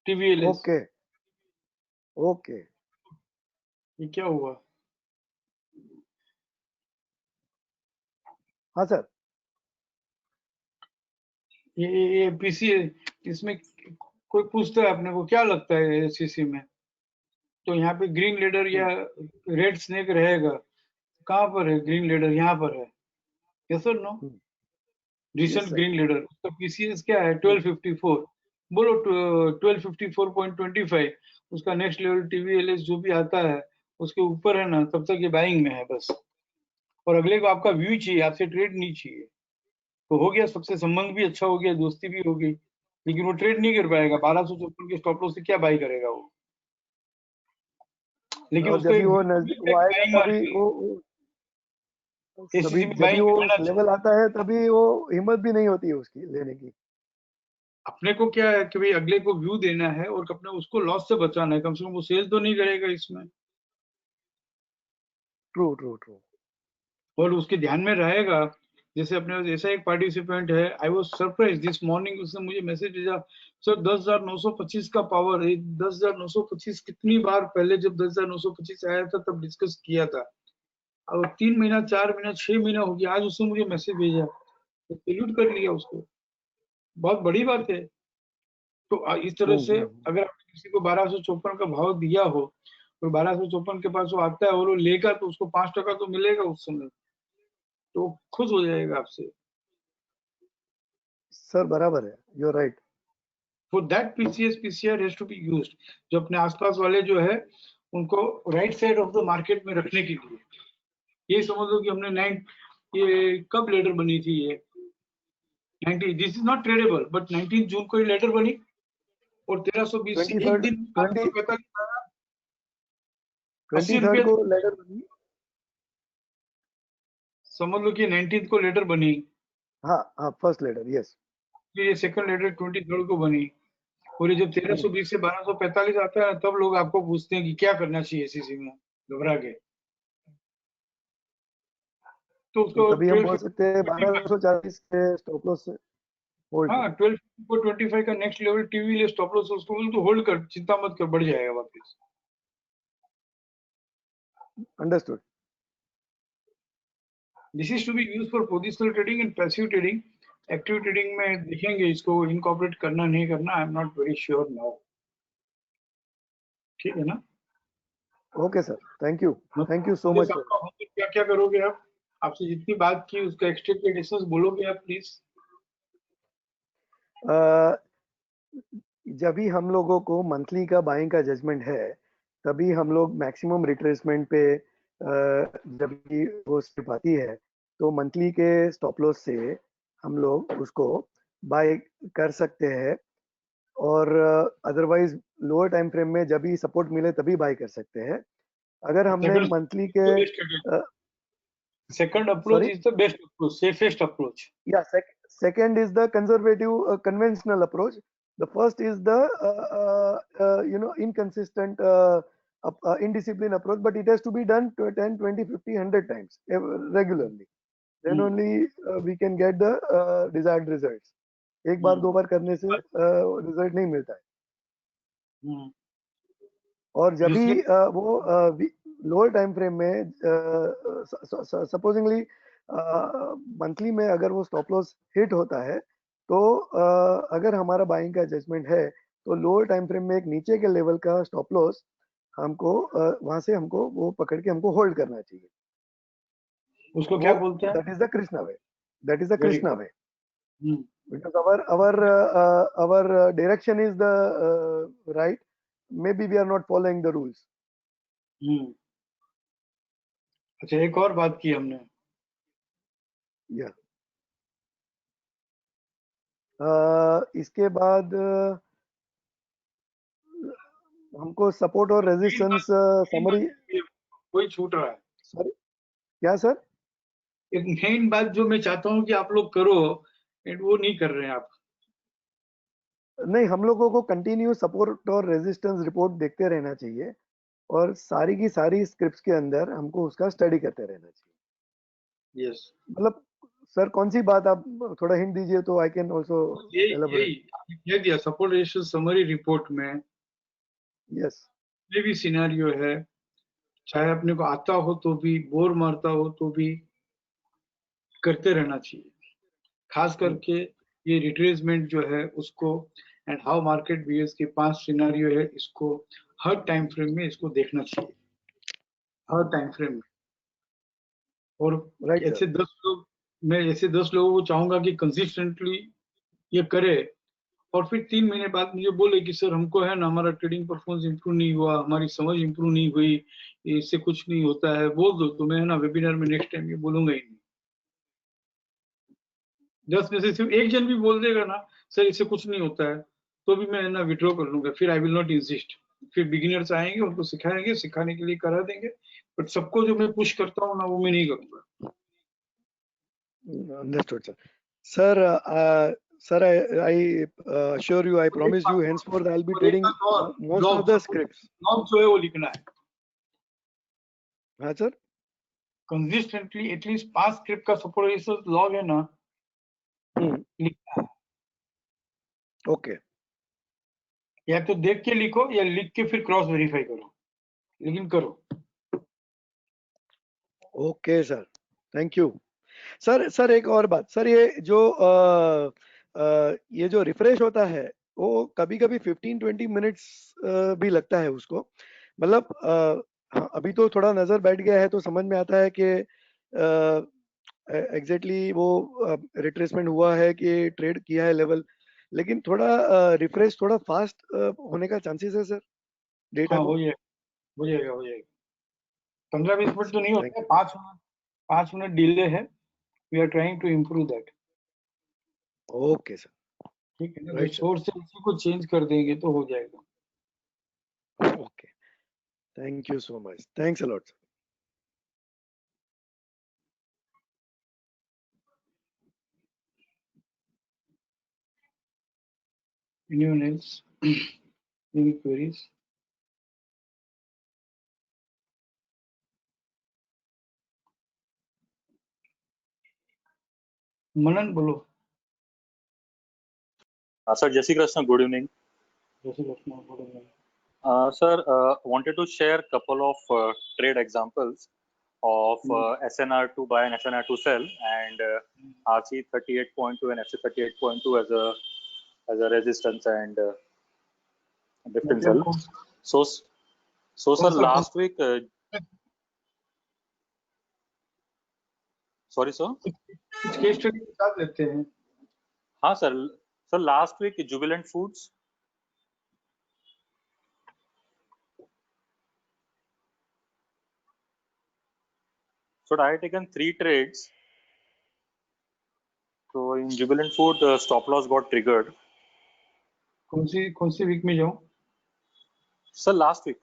Speaker 1: TVLS.
Speaker 2: Okay okay.
Speaker 1: ये क्या हुआ?
Speaker 2: हाँ सर।
Speaker 1: ये पीसीएस, इसमें कोई पूछता है अपने को क्या लगता है एससीसी में, तो यहाँ पे ग्रीन लेडर या रेड स्नेक रहेगा, कहाँ पर है ग्रीन लेडर, यहाँ पर है, यस और no?
Speaker 2: Yes
Speaker 1: recent
Speaker 2: sir.
Speaker 1: Green leader उसका पीसीएस क्या है 1254, बोलो 1254.25, उसका नेक्स्ट लेवल टीवीएलएस जो भी आता है उसके ऊपर है ना, तब तक ये बाइंग में है बस। और अगले को आपका व्यू चाहिए, आपसे ट्रेड नहीं चाहिए, तो हो गया, सबसे संबंध भी अच्छा हो गया, दोस्ती भी हो गई, लेकिन वो ट्रेड नहीं कर पाएगा, 1254 के स्टॉप लॉस से क्या बाई करेगा वो, लेकिन
Speaker 2: और
Speaker 1: उसको
Speaker 2: जब भी
Speaker 1: एक
Speaker 2: वो
Speaker 1: व्यू मिलता है
Speaker 2: वो
Speaker 1: कि
Speaker 2: आएगा
Speaker 1: बाइंग
Speaker 2: तभी
Speaker 1: मार्केट,
Speaker 2: तभी
Speaker 1: एसीसी में
Speaker 2: जब भी
Speaker 1: बाइंग
Speaker 2: वो
Speaker 1: में
Speaker 2: उस
Speaker 1: आना चाहिए।
Speaker 2: लेवल आता है तभी वो हिम्मत भी नहीं होती है उसकी लेने की।
Speaker 1: अपने को क्या है कि भाई अगले को व्यू देना है और अपने उसको लॉस से बचाना है, कम से कम वो सेल तो नहीं करेगा इसमें,
Speaker 2: ट्रू ट्रू ट्रू।
Speaker 1: और उसके ध्यान में रहेगा। जैसे अपने जैसा एक पार्टिसिपेंट है, I was surprise this morning, उसने मुझे मैसेज भेजा, सर 10,925 का पावर है। 10,925 कितनी बार पहले जब 10,925 आया था तब डिस्कस किया था, अब 3 महीना 4 महीना 6 महीना हो गया, आज उसने मुझे मैसेज भेजा, तो सैल्यूट कर लिया उसको, बहुत बड़ी बात है। तो इस तरह से अगर आपने किसी को 1254 का भाव दिया हो और 1254 के पास वो आता है और वो लेगा, तो उसको 5 टका तो मिलेगा उस समय, तो वो खुश हो जाएगा आपसे।
Speaker 2: सर बराबर है, you are right.
Speaker 1: For that PCS PCR has to be used, जो अपने आसपास वाले जो है उनको right side of the market में रखने के लिए। ये समझ लो कि हमने ये कब लेटर बनी थी ये 90, this is not tradable, but 19 जून को ये लेटर बनी, और 1320 से एक
Speaker 2: 23rd
Speaker 1: दिन
Speaker 2: 20
Speaker 1: 845 80
Speaker 2: 23rd
Speaker 1: रुपये।
Speaker 2: को लेटर बनी।
Speaker 1: समझ लो कि 19th को लेटर बनी,
Speaker 2: हाँ हाँ, फर्स्ट लेटर, यस।
Speaker 1: फिर ये सेकंड लेटर 23rd को बनी, और ये जब 1320 से 1245 आता है तब लोग आपको पूछते हैं कि क्या करना चाहिए एसीसी में, घबरा के। तो
Speaker 2: तो
Speaker 1: उसको
Speaker 2: तभी हम बोल सकते हैं
Speaker 1: 1225,
Speaker 2: 1240 के स्टॉप लॉस से होल्ड
Speaker 1: हाँ
Speaker 2: करो।
Speaker 1: 1225 का नेक्स्ट लेवल टीवी ले स्टॉप लॉस, उसको बोल तो होल्ड कर, चिंता मत कर, बढ़ जाएगा वापस।
Speaker 2: Understood.
Speaker 1: This is to be use for positional trading and passive trading. Active trading में देखेंगे इसको इनकॉर्पोरेट करना नहीं करना, I am not very sure now. ठीक है ना?
Speaker 2: Okay sir, thank you so
Speaker 1: मुझे
Speaker 2: मच फॉर।
Speaker 1: आपका होमवर्क क्या क्या करोगे आप? आपसे जितनी बात की उसका एक्सटेंडेड बोलोगे आप प्लीज?
Speaker 2: जब भी हम लोगों को मंथली का बाइंग का जजमेंट है, तभी हम लोग मैक्सिमम रिट्रेसमेंट पे जब भी वो स्लिप आती है, तो मंथली के स्टॉप लॉस से हम लोग उसको बाय कर सकते हैं। और अदरवाइज लोअर टाइम फ्रेम में जब भी सपोर्ट मिले तभी बाय कर सकते हैं। अगर हमने मंथली के
Speaker 1: second approach
Speaker 2: sorry,
Speaker 1: is the best approach, safest approach.
Speaker 2: yeah, second is the conservative conventional approach. The first is the inconsistent indisciplined approach, but it has to be done to 10 20 50 100 times regularly. Then only we can get the desired results. एक बार दो बार करने से result नहीं मिलता है। और जब भी
Speaker 1: दूसरे
Speaker 2: वो लोअर टाइम फ्रेम में सपोजिंगली मंथली में अगर वो स्टॉप लॉस हिट होता है, तो अगर हमारा बाइंग का जजमेंट है, तो लोअर टाइम फ्रेम में एक नीचे के लेवल का स्टॉप लॉस हमको वहां से हमको वो पकड़ के हमको होल्ड करना चाहिए।
Speaker 1: उसको
Speaker 2: वो
Speaker 1: क्या बोलते हैं?
Speaker 2: That is the Krishna way, that is the
Speaker 1: very
Speaker 2: Krishna
Speaker 1: good.
Speaker 2: Way, because our direction is the right, maybe we are not following the rules.
Speaker 1: अच्छा, एक और बात की हमने,
Speaker 2: या इसके बाद हमको सपोर्ट और
Speaker 1: मेन
Speaker 2: रेजिस्टेंस समरी।
Speaker 1: बात कोई छूट रहा है।
Speaker 2: सॉरी, क्या सर?
Speaker 1: एक मेन बात जो मैं चाहता हूँ कि आप लोग करो, एंड वो नहीं कर रहे हैं आप।
Speaker 2: नहीं, हम लोगों को कंटिन्यू सपोर्ट और रेजिस्टेंस रिपोर्ट देखते रहना चाहिए, और सारी की सारी स्क्रिप्ट्स के अंदर हमको उसका स्टडी करते रहना चाहिए।
Speaker 1: यस,
Speaker 2: मतलब सर, कौन सी बात आप थोड़ा हिंट दीजिए तो आई कैन ऑल्सो
Speaker 1: यही
Speaker 2: एलाबोरेट।
Speaker 1: यही आपने कह दिया, सपोर्ट रेशियो समरी रिपोर्ट में
Speaker 2: यस।
Speaker 1: ये भी सिनेरियो है, चाहे अपने को आता हो तो भी, बोर मारता हो तो भी करते रहना चाहिए। खास करके ये रिट्रेसमेंट जो है उसको, एंड हाउ मार्केट बिहेव्स के 5 सिनेरियो है, इसको हर टाइम फ्रेम में इसको देखना चाहिए, हर टाइम फ्रेम में। और
Speaker 2: राइट सर।
Speaker 1: ऐसे 10 लोग, मैं ऐसे 10 लोगों को चाहूंगा कि कंसिस्टेंटली ये करे, और फिर 3 महीने बाद मुझे बोले कि सर हमको है ना, हमारा ट्रेडिंग परफॉर्मेंस इंप्रूव नहीं हुआ, हमारी समझ इंप्रूव नहीं हुई, इससे कुछ नहीं होता है, बोल दो, तो मैं है ना वेबिनार में नेक्स्ट टाइम ये बोलूंगा ही नहीं। 10 में से सिर्फ एक जन भी बोल देगा ना सर इससे कुछ नहीं होता है, तो भी मैं ना विड्रॉ कर लूंगा, फिर आई विल नॉट इंसिस्ट। फिर बिगिनर्स आएंगे, उनको सिखाएंगे, सिखाने के लिए करा देंगे, बट सबको जो मैं पुश करता हूँ ना वो मैं नहीं करूंगा।
Speaker 2: Understood sir. Sir, sir, I assure you, I promise you, henceforth I'll be
Speaker 1: और एक
Speaker 2: trading
Speaker 1: बात और,
Speaker 2: most of
Speaker 1: log
Speaker 2: the
Speaker 1: support
Speaker 2: scripts.
Speaker 1: Log जो है वो लिखना है
Speaker 2: हाँ सर।
Speaker 1: कंसिस्टेंटली, एटलीस्ट 5 स्क्रिप्ट का सपोर्ट लॉग है ना, लिखना है।
Speaker 2: ओके।
Speaker 1: या तो देख के लिखो या लिख के फिर क्रॉस वेरीफाई करो, लेकिन करो।
Speaker 2: Okay sir, thank you. Sir एक और बात सर, ये जो रिफ्रेश होता है, वो कभी कभी 15-20 मिनट्स भी लगता है उसको। मतलब हाँ, अभी तो थोड़ा नजर बैठ गया है तो समझ में आता है कि एग्जैक्टली वो रिट्रेसमेंट हुआ है कि ट्रेड किया है लेवल, लेकिन थोड़ा रिफ्रेश थोड़ा फास्ट होने का चांसेस है सर, डेटा
Speaker 1: हाँ,
Speaker 2: को।
Speaker 1: हो जाएगा, हो जाएगा, हो जाएगा। 15-20 मिनट तो नहीं
Speaker 2: थैंक
Speaker 1: होता है, 5 मिनट, 5 मिनट डिले है। We are trying to improve that.
Speaker 2: You. Okay sir.
Speaker 1: ठीक है ना, जब
Speaker 2: राइट सर।
Speaker 1: सोर्स से इसी को चेंज कर देंगे तो हो जाएगा।
Speaker 2: Okay, thank you so much, thanks a lot.
Speaker 1: Anyone else? Any queries? मनन बोलो.
Speaker 3: Sir, Jai Shri Krishna, good evening.
Speaker 1: जय Shri Krishna. Good evening.
Speaker 3: Sir, wanted to share couple of trade examples of SNR to buy and SNR to sell, and RC 38.2 and FC 38.2 as a resistance and lift and sell. So sir, last week. Sorry, sir.
Speaker 1: कुछ case study के साथ लेते हैं.
Speaker 3: हाँ sir. Sir, last week Jubilant Foods. So I had taken 3 trades. So in Jubilant Food, the stop loss got triggered.
Speaker 1: कौन सी week में जाऊं?
Speaker 3: Sir, last week,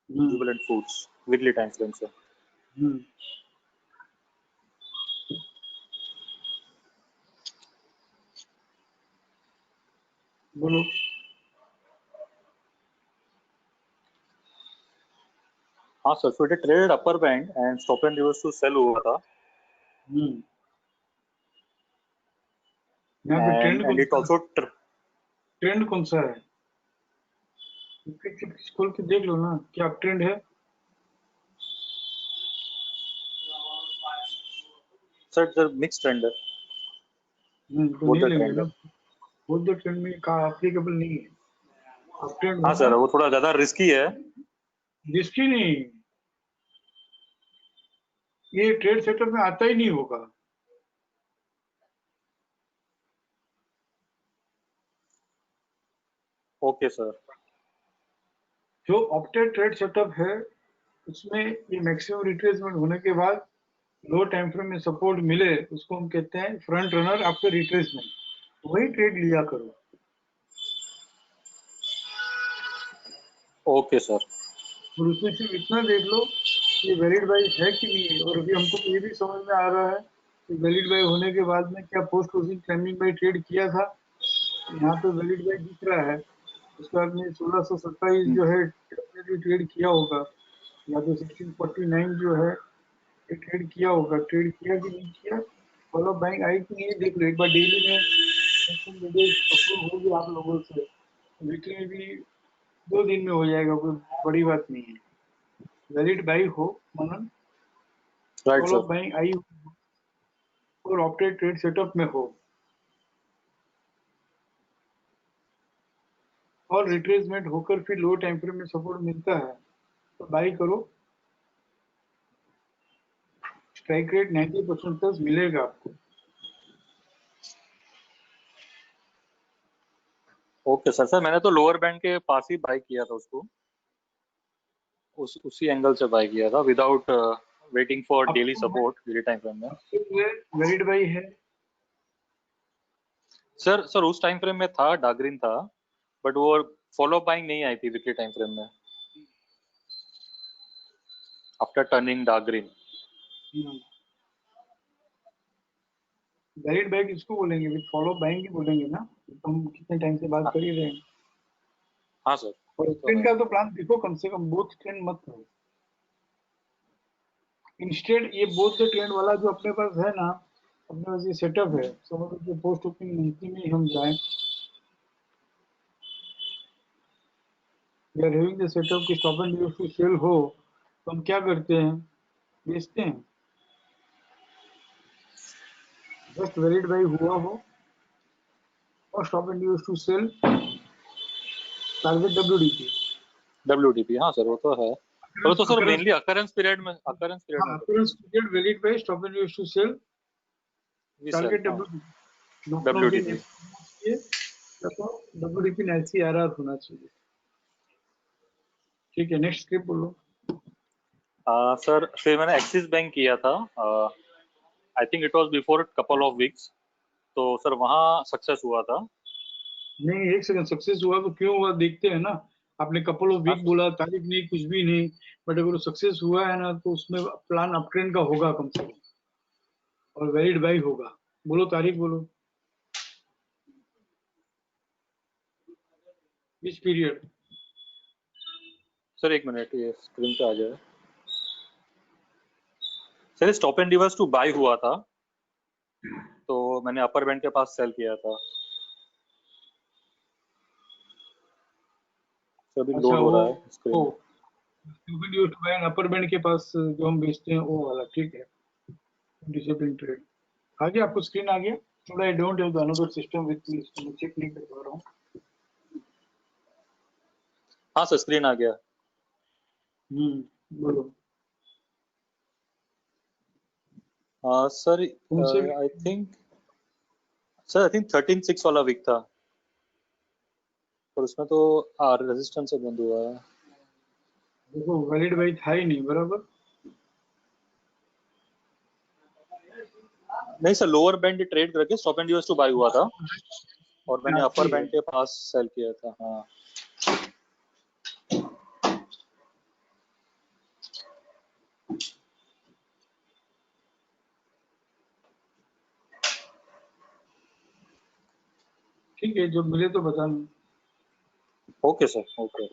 Speaker 3: Jubilant Foods, weekly time frame, sir.
Speaker 1: बोलो.
Speaker 3: हाँ sir, so it traded upper band and stop and reverse to sell हुआ था. And it also
Speaker 1: trend कौन सा है? खोल के देख लो ना, क्या अप ट्रेंड है?
Speaker 3: Sir, it's a mixed trend है.
Speaker 1: तो नहीं लगेगा. बोथ द ट्रेंड में का एप्लीकेबल नहीं है. Up trend.
Speaker 3: हाँ सर, वो थोड़ा ज्यादा रिस्की है.
Speaker 1: रिस्की नहीं, ये ट्रेड सेटअप में आता ही नहीं होगा.
Speaker 3: Okay sir.
Speaker 1: जो ऑप्टेड ट्रेड सेटअप है उसमें ये मैक्सिमम रिट्रेसमेंट होने के बाद लो टाइम फ्रेम में सपोर्ट मिले, उसको हम कहते हैं फ्रंट रनर आफ्टर रिट्रेसमेंट. वही ट्रेड लिया करो.
Speaker 3: Okay sir.
Speaker 1: और उसमें सिर्फ इतना देख लो ये वैलिड बाई है कि नहीं है. और अभी हमको ये भी समझ में आ रहा है कि वैलिड बाई होने के बाद में क्या post closing climbing by trade किया था. यहाँ पे वैलिड बाई दिख रहा है. उसके बाद में 1627 जो है ट्रेड किया होगा, या तो 1649 जो है ट्रेड किया होगा. ट्रेड किया कि नहीं किया, फॉलो बैंक आई कि नहीं देख लो एक बार. डेली में अप्रूव होगी आप लोगों से, वीकली में भी 2 दिन में हो जाएगा, कोई बड़ी बात नहीं है. वैलिड बाई हो मनन, फॉलो बैंक आई और ऑप्टेड ट्रेड सेटअप में हो और रिट्रेसमेंट होकर फिर लो टाइम फ्रेम में सपोर्ट मिलता है तो बाई करो. स्ट्राइक रेट 90% तक मिलेगा आपको.
Speaker 3: Okay sir. सर मैंने तो लोअर बैंड के पास ही बाय किया था उसको, उसी एंगल से बाय किया था without waiting for daily support daily time frame में.
Speaker 1: वैलिड बाई है
Speaker 3: सर उस टाइम फ्रेम में था, डार्क ग्रीन था, बट वो फॉलो बाइंग नहीं आई थी वीकली टाइम फ्रेम में after turning dark green.
Speaker 1: Valid by किसको बोलेंगे? विद फॉलो बाइंग ही बोलेंगे ना. हम कितने टाइम से बात कर ही रहे हैं.
Speaker 3: हाँ सर.
Speaker 1: और ट्रेंड का तो प्लान देखो, कम से कम बोथ ट्रेंड मत करो. इंस्टेड ये बोथ द ट्रेंड वाला जो अपने पास है ना, अपने पास ये सेटअप है, समझ लो कि पोस्ट ओपनिंग मंथली में हम जाएं. We are having the setup कि stop and use to sell हो, तो हम क्या करते हैं? बेचते हैं. जस्ट वैलिड बाई हुआ हो और stop and use to sell target WDP.
Speaker 3: हाँ सर, वो तो है. वो तो सर मेनली अकरेंस पीरियड में
Speaker 1: valid buy stop and use to sell target WDP. WDP LCRR होना चाहिए. ठीक है, नेक्स्ट स्क्रिप्ट बोलो.
Speaker 3: सर फिर मैंने एक्सिस बैंक किया था. I think it was before couple of weeks. तो सर वहाँ सक्सेस हुआ था.
Speaker 1: नहीं, एक सेकंड. सक्सेस हुआ तो क्यों हुआ देखते हैं ना. आपने कपल ऑफ वीक बोला, तारीख नहीं, कुछ भी नहीं, बट अगर सक्सेस हुआ है ना तो उसमें प्लान अप ट्रेंड का होगा कम से कम, और वैलिड बाई होगा. बोलो तारीख बोलो. which period?
Speaker 3: सर एक मिनट, ये स्क्रीन पे आ जाए। Sir stop and reverse to buy हुआ था, तो मैंने अपर बैंड के पास सेल किया था। तो अभी
Speaker 1: अच्छा,
Speaker 3: लोड हो
Speaker 1: वो
Speaker 3: रहा है screen.
Speaker 1: Use to buy upper band के पास जो हम बेचते हैं वो वाला, ठीक है। डिसिप्लिन ट्रेड आ गया, आपको स्क्रीन आ गया? थोड़ा I don't have the another system with me, मैं चेक नहीं कर पा रहा हूँ।
Speaker 3: हाँ सर, स्क्रीन आ गया।
Speaker 1: बोलो।
Speaker 3: सर
Speaker 1: कौन से
Speaker 3: आई थिंक 13-6 वाला वीक था, और उसमें तो रेजिस्टेंस से बंद हुआ है।
Speaker 1: देखो, वैलिड भाई था ही नहीं बराबर।
Speaker 3: नहीं सर, लोअर बैंड ट्रेड करके stop and reverse to buy हुआ था, और मैंने
Speaker 1: आपकी
Speaker 3: अपर
Speaker 1: है।
Speaker 3: बैंड के पास सेल किया था। हाँ
Speaker 1: ठीक है, जब मिले तो बताना।
Speaker 3: Okay sir, okay.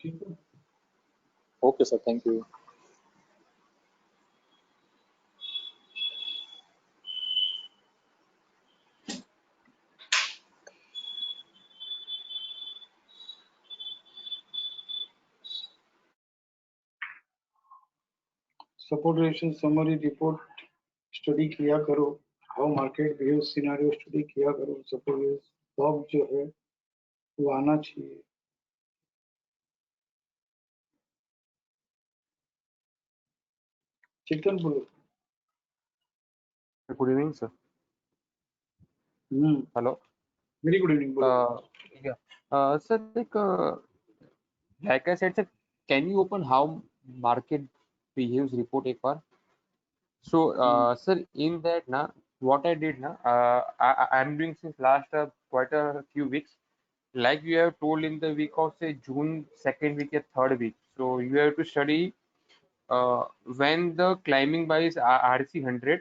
Speaker 1: ठीक है।
Speaker 3: Okay sir, thank you.
Speaker 1: Support ratio summary report study किया करो, how market behave scenario study किया करो। सपोर्ट बॉब जो है वो आना चाहिए। चेतन बोलो।
Speaker 4: Good evening, sir. Hello.
Speaker 1: Very good evening, बोलो।
Speaker 4: Yeah. Sir, like I said, sir, can you open how market behaves report एक बार? So, sir, in that na, what I did na, I'm doing since last quite a few weeks. Like you have told in the week of say June second week or third week. So you have to study when the climbing by is RC100.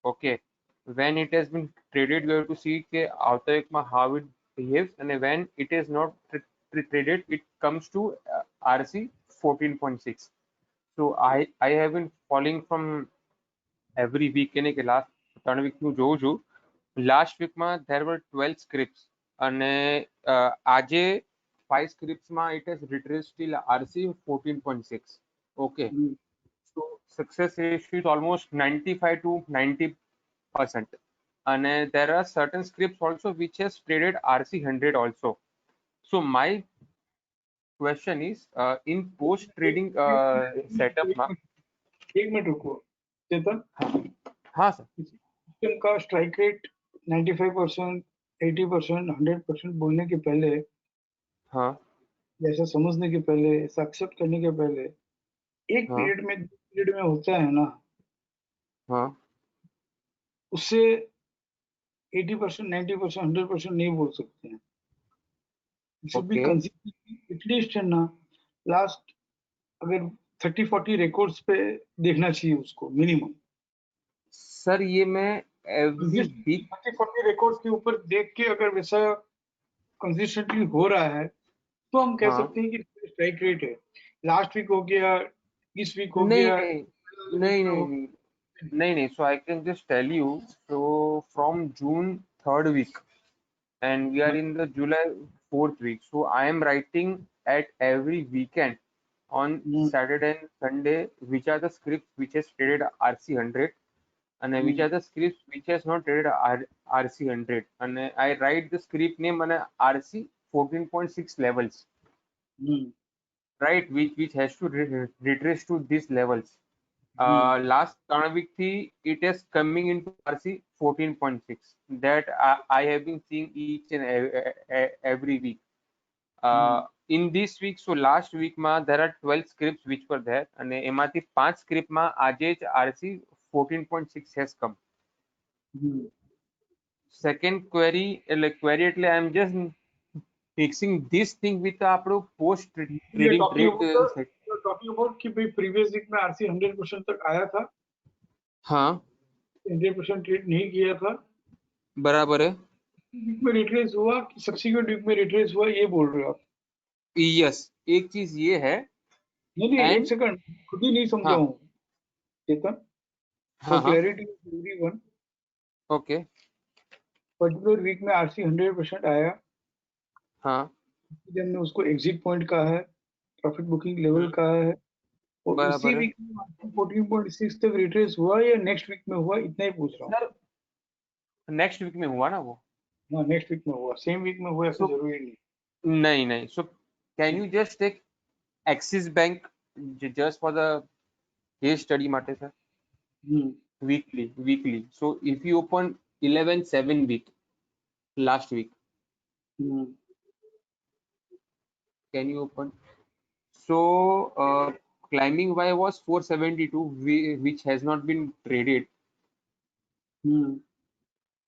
Speaker 4: Okay, when it has been traded, you have to see ke outer ekma how it behaves, and when it is not traded, it comes to RC 14.6. So I have been following from every week in a last 3 week નું જોઉં છું. Last week માં there were 12 scripts, અને આજે 5 scripts માં it has retraced till RC 14.6. Okay. So success ratio is almost 95 to 90%. And there are certain scripts also which has traded RC100 also. So my question is, in post trading setup ma,
Speaker 1: एक minute रुको चेतन।
Speaker 4: हाँ sir,
Speaker 1: system का strike rate 95%, 80%, 100% बोलने के पहले,
Speaker 4: हाँ
Speaker 1: ऐसा समझने के पहले, ऐसा एक्सेप्ट करने के पहले, एक
Speaker 4: हाँ
Speaker 1: पीरियड में, 2 पीरियड में होता है ना,
Speaker 4: हाँ
Speaker 1: उससे 80%, 90%, 100% नहीं बोल सकते हैं। Should be
Speaker 4: okay
Speaker 1: consistent at least है ना, लास्ट अगर 30-40 रिकॉर्ड्स पे देखना चाहिए उसको मिनिमम।
Speaker 4: सर ये मैं एवरी वीक
Speaker 1: 30-40 रिकॉर्ड्स के ऊपर देख के अगर वैसा कंसिस्टेंटली हो रहा है तो हम कह
Speaker 4: हाँ
Speaker 1: सकते हैं कि स्ट्राइक रेट है। लास्ट वीक हो गया, इस वीक हो
Speaker 4: नहीं
Speaker 1: गया,
Speaker 4: नहीं नहीं नहीं नहीं नहीं नहीं, so I can just tell you, so from June 3rd week and we are in the July 4th week, so I am writing at every weekend on Saturday and Sunday which are the scripts which has traded RC100 and which are the scripts which has not traded RC100, and I write the script name and RC 14.6 levels, right, which has to retrace to these levels. Last 3 week it is coming into RC 14.6 that I have been seeing each and every week. In this week, so last week ma there are 12 scripts which were there, and એમાંથી 5 script માં આજે જ RC 14.6 has come. Second query, like query એટલે I am just fixing this thing with આપણું post trading trade set.
Speaker 1: Talking about कि भाई previous week में RC 100% तक आया था,
Speaker 4: हाँ
Speaker 1: 100% ट्रेड नहीं किया था,
Speaker 4: बराबर है।
Speaker 1: वीक में रिट्रेस हुआ कि सब्सिक्वेंट वीक में रिट्रेस हुआ, ये बोल रहे हो आप?
Speaker 4: यस, एक चीज ये है।
Speaker 1: नहीं एक
Speaker 4: एंड
Speaker 1: सेकंड, खुद ही नहीं समझा
Speaker 4: हाँ
Speaker 1: हूँ चेतन।
Speaker 4: हाँ
Speaker 1: फॉर
Speaker 4: हाँ
Speaker 1: clarity everyone,
Speaker 4: okay
Speaker 1: particular week में आरसी 100% आया,
Speaker 4: हाँ
Speaker 1: जब हमने उसको एग्जिट पॉइंट कहा है, प्रॉफिट बुकिंग लेवल
Speaker 4: हम्म,
Speaker 1: कहा है, और उसी
Speaker 4: बराबर है
Speaker 1: वीक में 14.6 तक रिट्रेस हुआ या नेक्स्ट वीक में हुआ, इतना ही पूछ रहा हूँ।
Speaker 4: सर। नेक्स्ट वीक में हुआ ना वो।
Speaker 1: हाँ नेक्स्ट वीक में हुआ, सेम वीक में हुआ ऐसा
Speaker 4: सो
Speaker 1: जरूरी नहीं।
Speaker 4: नहीं नहीं, so can you just take Axis bank just for the case study માટે sir?
Speaker 1: Hmm
Speaker 4: Weekly, so if you open 11/7 week last week,
Speaker 1: hmm
Speaker 4: can you open? So climbing Y was 472, which has not been traded.
Speaker 1: Hmm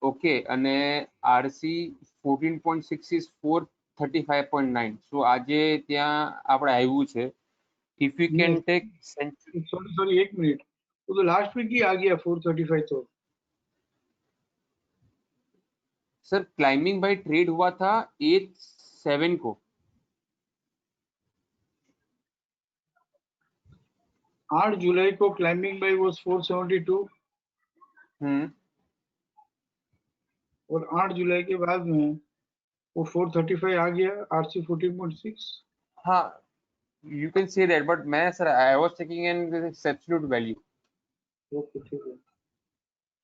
Speaker 4: Okay, અને RC 14.6 is 435.9. So આજે ત્યાં આપણે આવ્યું છે. If you can take
Speaker 1: sorry एक minute, वो तो last week ही आ गया 435 तो।
Speaker 4: सर क्लाइंबिंग बाय ट्रेड हुआ था 8/7 को।
Speaker 1: 8 जुलाई को क्लाइंबिंग बाय वाज 472,
Speaker 4: हम्म
Speaker 1: और 8 जुलाई के बाद में वो 435 आ गया, आरसी 14.6।
Speaker 4: हाँ, you can say that, but मैं sir I was checking in this absolute value.
Speaker 1: Okay ठीक है।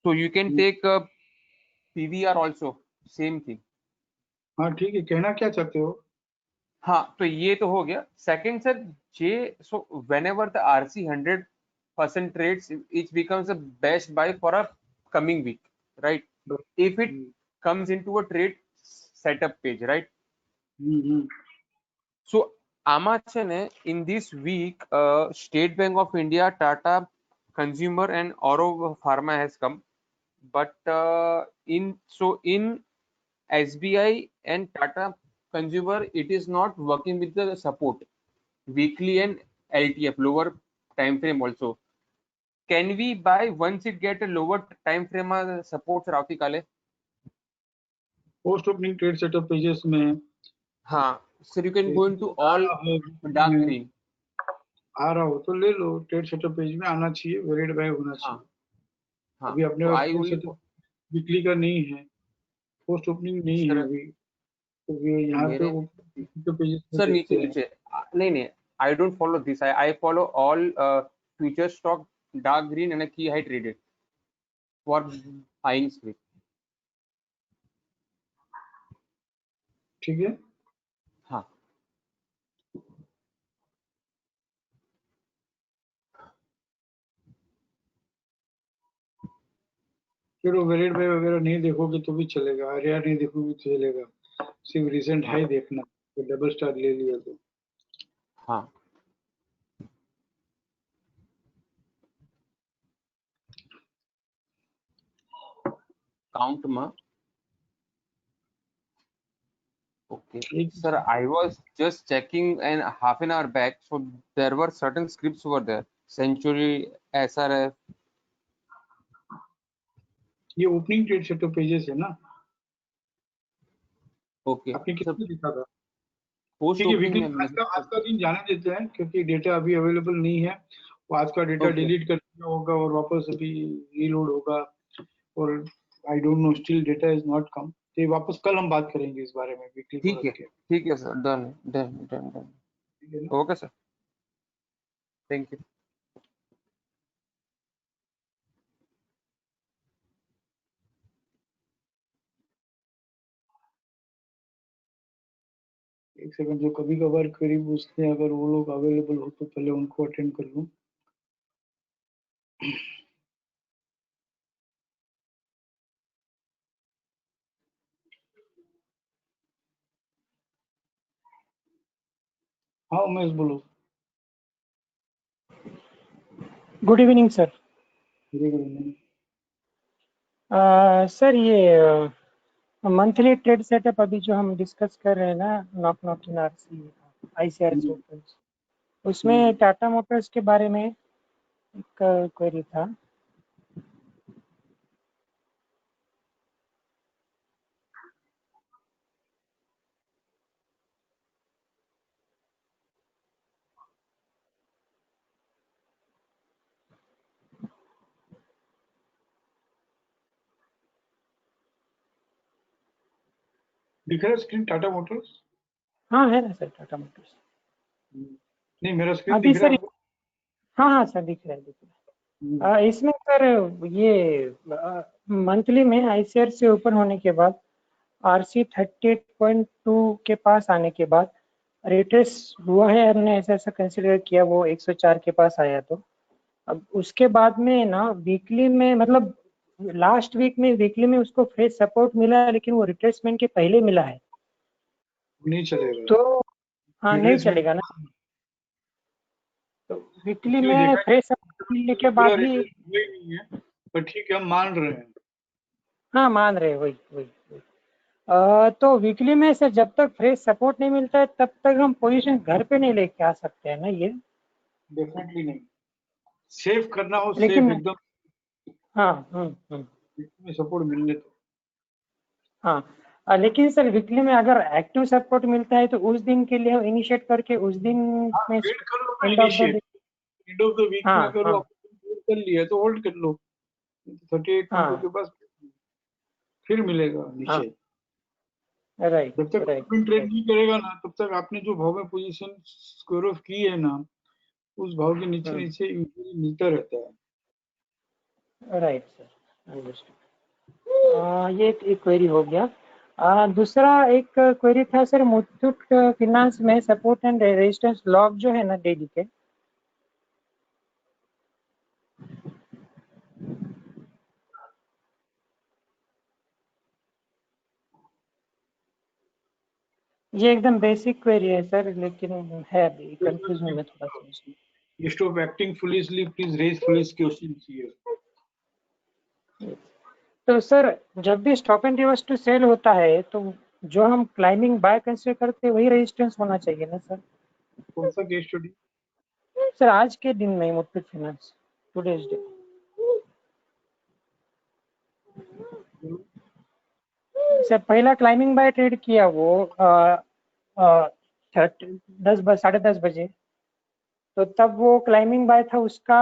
Speaker 4: So you can
Speaker 1: hmm,
Speaker 4: take PVR also, same thing.
Speaker 1: हाँ ठीक है, कहना क्या चाहते हो?
Speaker 4: हाँ, तो ये तो हो गया। Second sir, J, so whenever the RC 100% trades, it becomes the best buy for a coming week, right? If it
Speaker 1: hmm
Speaker 4: comes into a trade setup page, right?
Speaker 1: Hmm
Speaker 4: So આમાં છે ને, in this week, State Bank of India, Tata Consumer and Oro Pharma has come, but in SBI and Tata Consumer, it is not working with the support weekly and LTF lower time frame also. Can we buy once it get a lower time frame support Ravati काले?
Speaker 1: Post opening trade setup pages में
Speaker 4: हाँ, so you can go into
Speaker 1: uh
Speaker 4: all
Speaker 1: रहा हो,
Speaker 4: dark
Speaker 1: में
Speaker 4: green.
Speaker 1: आ रहा हो तो ले लो, ट्रेड सेटअप पेज में आना चाहिए, वेरिड बाय होना
Speaker 4: हाँ
Speaker 1: चाहिए।
Speaker 4: हाँ,
Speaker 1: अभी अपने
Speaker 4: तो
Speaker 1: पास
Speaker 4: I
Speaker 1: trade
Speaker 4: only
Speaker 1: setup weekly का नहीं है, पोस्ट ओपनिंग नहीं है
Speaker 4: सर
Speaker 1: अभी, तो ये यहाँ पे
Speaker 4: मेरे
Speaker 1: वो पेजेस में
Speaker 4: सर नीचे
Speaker 1: देखते हैं।
Speaker 4: नीचे नहीं नहीं, I don't follow this. I follow all future stock dark green and a key high traded for buying spree.
Speaker 1: ठीक है,
Speaker 4: हाँ
Speaker 1: फिर वो वेरिड बाय वगैरह नहीं देखोगे तो भी चलेगा, आर्या नहीं देखोगे तो चलेगा, सिर्फ रिसेंट हाई देखना, तो डबल स्टार ले लिया तो।
Speaker 4: हाँ काउंट में okay
Speaker 1: एक
Speaker 4: sir, I was just checking and half an hour back, so there were certain scripts over there, Century, SRF.
Speaker 1: ये ओपनिंग ट्रेड सेटअप पेजेस है ना,
Speaker 4: okay
Speaker 1: आपने
Speaker 4: sir,
Speaker 1: किसमें देखा था?
Speaker 4: post
Speaker 1: ठीक है,
Speaker 4: opening
Speaker 1: वीकली
Speaker 4: में
Speaker 1: आज का दिन जाने देते हैं क्योंकि डेटा अभी अवेलेबल नहीं है, वो आज का डेटा
Speaker 4: okay
Speaker 1: डिलीट करना होगा और वापस अभी रीलोड होगा, और I don't know, still data is not come, तो ये वापस कल हम बात करेंगे इस बारे में वीकली को रख के,
Speaker 4: ठीक है sir, done done done done,
Speaker 1: ठीक है ना?
Speaker 4: Okay sir, thank you.
Speaker 1: एक सेकंड, जो कभी कभार क्वेरी पूछते हैं, अगर वो लोग अवेलेबल हो तो पहले उनको अटेंड कर लूं। हाँ उमेश बोलो।
Speaker 5: Good evening sir.
Speaker 1: Very good evening.
Speaker 5: Sir ये मंथली ट्रेड सेटअप अभी जो हम डिस्कस कर रहे हैं ना, knock in RC ICRC open, उसमें टाटा मोटर्स के बारे में एक क्वेरी था।
Speaker 1: दिख रहा है स्क्रीन टाटा मोटर्स?
Speaker 5: हाँ है ना सर टाटा मोटर्स।
Speaker 1: नहीं, मेरा स्क्रीन
Speaker 5: अभी
Speaker 1: दिख रहा
Speaker 5: सर
Speaker 1: है आपको?
Speaker 5: हाँ सर दिख रहा है दिख रहा है। इसमें सर ये मंथली में आईसीआर से ऊपर होने के बाद आरसी 38.2 के पास आने के बाद रिट्रेस हुआ है, हमने ऐसा ऐसा कंसिडर किया, वो 104 के पास आया। तो अब उसके बाद में ना वीकली में, मतलब लास्ट वीक में वीकली में उसको फ्रेश सपोर्ट मिला है, लेकिन वो रिट्रेसमेंट के पहले मिला है,
Speaker 1: नहीं चलेगा
Speaker 5: तो हाँ नहीं
Speaker 1: Retracement
Speaker 5: चलेगा ना। तो वीकली
Speaker 1: क्यों
Speaker 5: में
Speaker 1: देखा
Speaker 5: फ्रेश सपोर्ट मिलने के
Speaker 1: पूरा
Speaker 5: बाद ही
Speaker 1: retrace हुआ ही नहीं है, पर ठीक है हम मान रहे हैं।
Speaker 5: हाँ मान रहे हैं, वही वही वही। तो वीकली में से जब तक फ्रेश सपोर्ट नहीं मिलता है तब तक हम पोजीशन घर पे नहीं लेके आ सकते हैं ना ये।
Speaker 1: डेफिनेटली नहीं, सेव करना हो सेफ
Speaker 5: लेकिन
Speaker 1: एकदम,
Speaker 5: हाँ
Speaker 1: में सपोर्ट मिलने तो।
Speaker 5: हाँ लेकिन सर वीकली में अगर एक्टिव सपोर्ट मिलता है तो उस दिन के लिए हम इनिशिएट करके उस दिन
Speaker 1: हाँ
Speaker 5: में
Speaker 1: वेट कर लो ना,
Speaker 5: end of the
Speaker 1: initiate end of the week में
Speaker 5: हाँ
Speaker 1: अगर वो
Speaker 5: हाँ
Speaker 1: आपने कर लिया तो होल्ड कर लो 38.2
Speaker 5: हाँ
Speaker 1: के पास, फिर मिलेगा
Speaker 5: हाँ
Speaker 1: नीचे।
Speaker 5: राइट
Speaker 1: जब तक
Speaker 5: राइट
Speaker 1: ओपन ट्रेड
Speaker 5: राइट
Speaker 1: नहीं करेगा ना तब तक आपने जो भाव में पोजीशन स्क्वायर ऑफ की है ना, उस भाव के नीचे नीचे यूजुअली मिलता रहता है।
Speaker 5: Right sir understood. ये एक क्वेरी हो गया। दूसरा एक क्वेरी था सर, मुथूट फिनांस में सपोर्ट एंड रेजिस्टेंस लॉक जो है ना डेली के, ये एकदम बेसिक क्वेरी है सर, लेकिन है अभी कंफ्यूज हूँ मैं थोड़ा सा इसमें।
Speaker 1: Stop acting foolishly, please raise foolish questions here.
Speaker 5: तो सर जब भी stop and reverse to sell होता है तो जो हम क्लाइंबिंग बाय कंसीडर करते हैं वही रेजिस्टेंस होना चाहिए ना सर।
Speaker 1: कौन सा केस स्टडी?
Speaker 5: सर आज के दिन में Muthoot finance today's day sir पहला क्लाइंबिंग बाय ट्रेड किया वो 10 साढ़े 10 बजे, तो तब वो क्लाइंबिंग बाय था उसका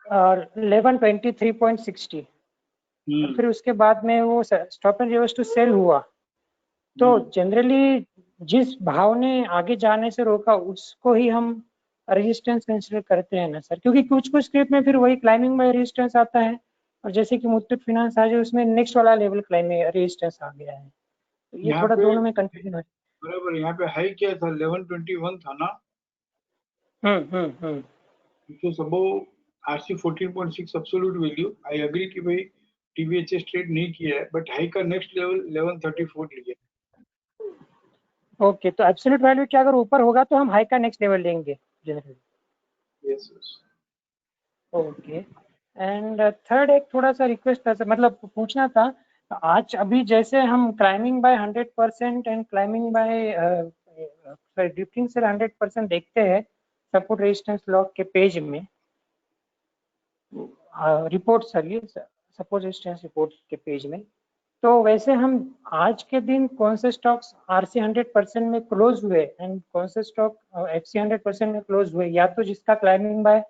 Speaker 5: 1123.60। फिर उसके बाद में वो stop and reverse to sell हुआ, तो जनरली जिस भाव ने आगे जाने से रोका उसको ही हम रेजिस्टेंस कंसीडर करते हैं ना सर, क्योंकि कुछ कुछ स्क्रिप्ट में फिर वही क्लाइंबिंग बाय रेजिस्टेंस आता है, और जैसे कि मुथूट फाइनेंस आज उसमें नेक्स्ट वाला लेवल क्लाइंबिंग रेजिस्टेंस आ गया है, तो ये
Speaker 1: यहाँ
Speaker 5: थोड़ा
Speaker 1: पे
Speaker 5: दोनों में कंफ्यूजन है।
Speaker 1: बराबर, यहाँ पे हाई क्या था? 1121 था ना, which was above RC 14.6 absolute value. I agree कि भाई TBHS ट्रेड नहीं किया है, बट हाई का नेक्स्ट लेवल 1134 लिया।
Speaker 5: ओके, तो एब्सोल्यूट वैल्यू क्या अगर ऊपर होगा तो हम हाई का नेक्स्ट लेवल लेंगे generally.
Speaker 1: Yes yes.
Speaker 5: Okay, and third एक थोड़ा सा रिक्वेस्ट था सर, मतलब पूछना था, आज अभी जैसे हम climbing by 100% and climbing by sorry drifting से 100% देखते हैं सपोर्ट रेजिस्टेंस लॉक के पेज में, रिपोर्ट सर ये सपोर्ट रेजिस्टेंस रिपोर्ट के पेज में, तो वैसे हम आज के दिन कौन से स्टॉक्स आरसी 100% में क्लोज हुए एंड कौन से स्टॉक एफसी 100% में क्लोज हुए, या तो जिसका क्लाइंबिंग बाय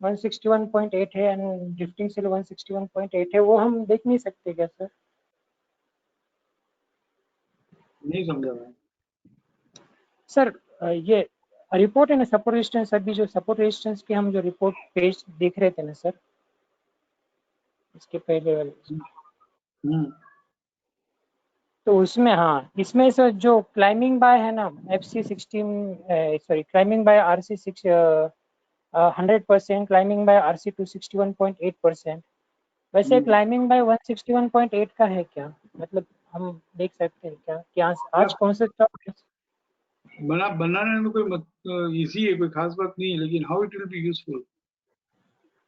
Speaker 5: 161.8 है एंड ड्रिफ्टिंग सेल 161.8 है, वो हम देख नहीं सकते क्या सर?
Speaker 1: नहीं समझा मैं।
Speaker 5: सर ये रिपोर्ट है ना सपोर्ट रेजिस्टेंस, अभी जो सपोर्ट रेजिस्टेंस के हम जो रिपोर्ट पेज देख रहे थे ना सर, इसके पहले वाले, तो उसमें हाँ इसमें से जो क्लाइंबिंग बाय है ना FC 16 sorry climbing by RC 6 100%, climbing by RC 261.8%, वैसे क्लाइंबिंग बाय 161.8 का है क्या, मतलब हम देख सकते हैं क्या कि आज कौन से स्टॉक
Speaker 1: बनाने में कोई इजी है, कोई खास बात नहीं है, लेकिन how it will be useful?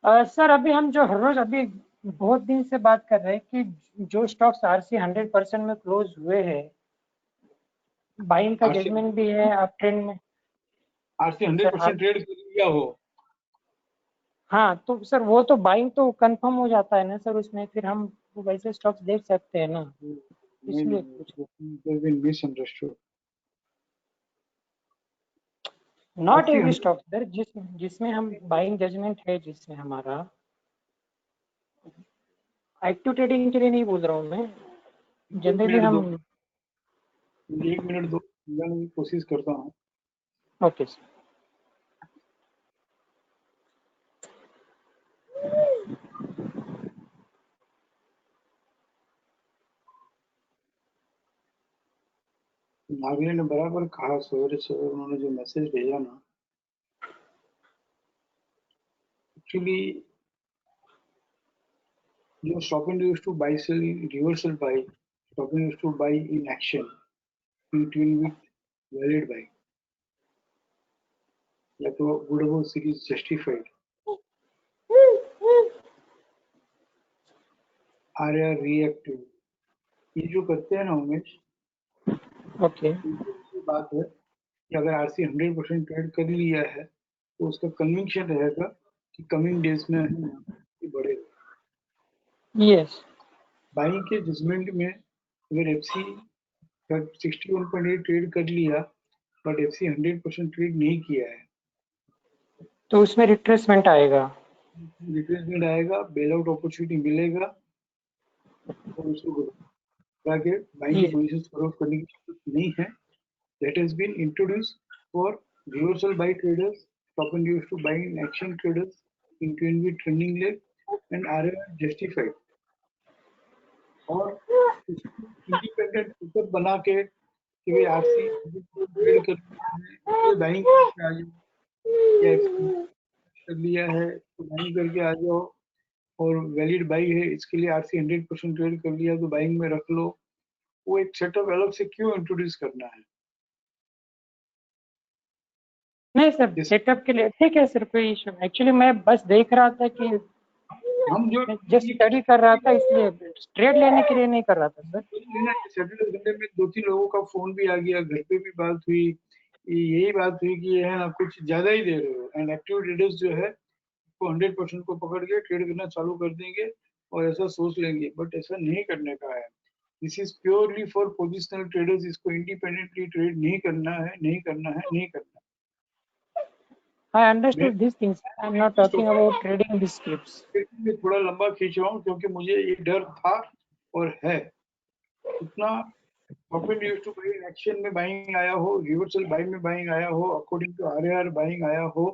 Speaker 5: Sir अभी हम जो हर रोज अभी बहुत दिन से बात कर रहे हैं कि जो स्टॉक्स RC 100% में क्लोज हुए हैं, बाइंग का जजमेंट भी है अप ट्रेंड में।
Speaker 1: RC 100% ट्रेड कर लिया हो,
Speaker 5: हाँ तो सर वो तो बाइंग तो कंफर्म हो जाता है ना सर उसमें, फिर हम वैसे स्टॉक्स देख सकते हैं ना, इसलिए कुछ
Speaker 1: misunderstood.
Speaker 5: Not every stock sir, जिसमें हम बाइंग जजमेंट है, जिसमें हमारा एक्टिव ट्रेडिंग के लिए नहीं बोल रहा हूँ मैं, जनरली
Speaker 1: मिनट
Speaker 5: हम
Speaker 1: दो, 1 मिनट दो, समझाने की कोशिश करता हूँ।
Speaker 5: Okay sir.
Speaker 1: नागले ने बराबर कहा, सवेरे सवेरे उन्होंने जो मैसेज भेजा ना, एक्चुअली जो stop and used to buy sell reversal buy, stop and used to buy in action in tune with valid buy, या तो गुडबो सीरीज जस्टिफाइड, आरआर रिएक्टिव, ये जो करते हैं ना उमेश,
Speaker 5: ओके
Speaker 1: ये बात है कि अगर आरसी 100% ट्रेड कर लिया है तो उसका कन्विक्शन रहेगा कि कमिंग डेज में ये बढ़ेगा।
Speaker 5: यस
Speaker 1: बाइंग के जजमेंट में अगर एफसी 61.8 ट्रेड कर लिया बट एफसी 100% ट्रेड नहीं किया है
Speaker 5: तो उसमें रिट्रेसमेंट आएगा,
Speaker 1: रिप्लेसमेंट आएगा, बेल आउट अपॉर्चुनिटी मिलेगा और उसको आगे बाइंग की
Speaker 5: ये
Speaker 1: पोजीशन क्रॉस करने की जरूरत नहीं है। That has been introduced for reversal by traders, stop and use to buy in action traders in tune with trending leg and RR justified. और इंडिपेंडेंट पिकअप बना के कि भाई आरसी ट्रेड कर बाइंग करके आ जाओ या कर लिया है तो बाइंग करके आ जाओ और वैलिड बाई है इसके लिए आरसी 100% ट्रेड कर लिया तो बाइंग में रख लो। वो एक सेटअप अलग से क्यों इंट्रोड्यूस करना है?
Speaker 5: नहीं सर, सेटअप के लिए ठीक है सर, कोई इशू नहीं। एक्चुअली मैं बस देख रहा था कि
Speaker 1: हम जो
Speaker 5: जस्ट स्टडी कर रहा था, इसलिए ट्रेड लेने के लिए नहीं कर रहा था सर।
Speaker 1: सैटरडे संडे में 2-3 लोगों का फोन भी आ गया, घर पे भी बात हुई, यही बात हुई कि ये है ना कुछ ज्यादा ही दे रहे हो एंड एक्टिव ट्रेडर्स जो है वो 100% को पकड़ के ट्रेड करना चालू कर देंगे और ऐसा सोच लेंगे, बट ऐसा नहीं करने का है। This is purely for positional traders, इसको इंडिपेंडेंटली ट्रेड नहीं करना है, नहीं करना है, नहीं करना।
Speaker 5: I understood these things. I'm not talking about trading these scripts.
Speaker 1: मैं थोड़ा लंबा खींच रहा हूँ क्योंकि मुझे ये डर था और है। इतना open use two by action में बाइंग आया हो, रिवर्सल बाइंग में बाइंग आया हो, अकॉर्डिंग टू आरआर बाइंग आया हो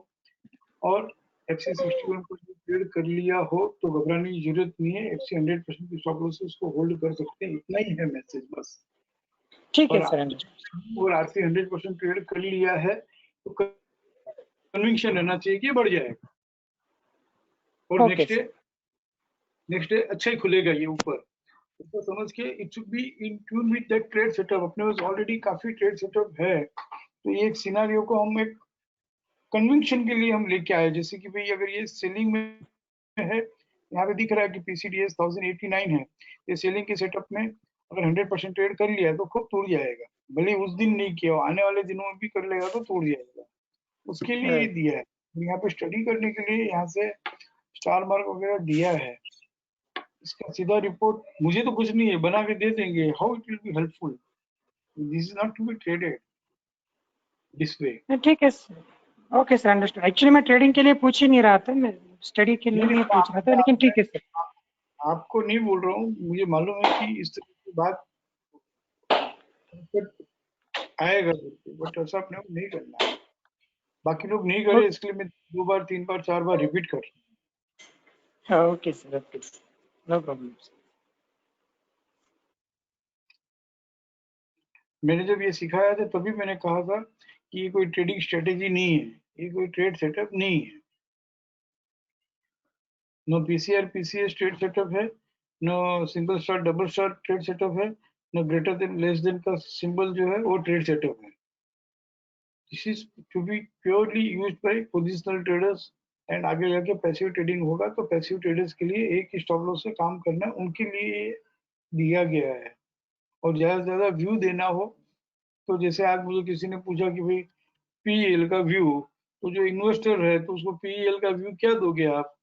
Speaker 1: और एफसी 61 को ट्रेड कर लिया हो तो घबराने की जरूरत नहीं है। एफसी 100% की स्टॉप लॉसेस को होल्ड कर सकते हैं, इतना ही है मैसेज बस।
Speaker 5: ठीक है सर, अंडरस्टूड।
Speaker 1: और आरसी 100% ट्रेड कर लिया है तो कन्विक्शन रहना चाहिए कि बढ़ जाएगा और
Speaker 5: ओके
Speaker 1: नेक्स्ट डे अच्छा ही खुलेगा ये ऊपर, इसको समझ के it should be in tune with that trade setup. अपने पास ऑलरेडी काफी ट्रेड सेटअप है तो ये एक सिनेरियो को हम एक कन्विक्शन के लिए हम लेके आए, जैसे कि भाई अगर ये सेलिंग में है, यहाँ पे दिख रहा है कि पीसीडीएस 1089 है, ये सेलिंग के सेटअप में अगर 100% ट्रेड कर लिया तो खूब टूट जाएगा, भले उस दिन नहीं किया, आने वाले दिनों में भी कर लेगा तो टूट जाएगा, उसके लिए ये दिया है। यहाँ पे स्टडी करने के लिए यहाँ से स्टार मार्क वगैरह दिया है, इसका सीधा रिपोर्ट मुझे तो कुछ नहीं है, बना के दे देंगे, how it will be helpful, this is not to be traded this way.
Speaker 5: ठीक है sir, okay sir, understood. Actually मैं ट्रेडिंग के लिए पूछ ही नहीं रहा था, मैं स्टडी के लिए नहीं पूछ रहा था, लेकिन ठीक है सर।
Speaker 1: आपको नहीं बोल रहा हूँ, मुझे मालूम है कि इस तरह की बात आएगा बट ऐसा अपने को नहीं करना है। बाकी लोग नहीं करे इसके लिए मैं 2 बार 3 बार 4 बार रिपीट कर रहा हूँ।
Speaker 5: Okay sir, okay, no problem.
Speaker 1: मैंने जब ये सिखाया था तभी मैंने कहा था कि ये कोई ट्रेडिंग स्ट्रेटेजी नहीं है, ये कोई ट्रेड सेटअप नहीं है। No PCR PCS trade setup है, no single star double star trade setup है, no greater than less than का सिंबल जो है वो ट्रेड सेटअप है। This is to be purely used by positional traders and आगे जाके पैसिव ट्रेडिंग होगा तो पैसिव ट्रेडर्स के लिए एक ही स्टॉप लॉस से काम करना उनके लिए दिया गया है। और ज्यादा से ज्यादा व्यू देना हो तो जैसे आज मुझे किसी ने पूछा कि भाई पीएल का व्यू, तो जो इन्वेस्टर है तो उसको पीएल का व्यू क्या दोगे आप,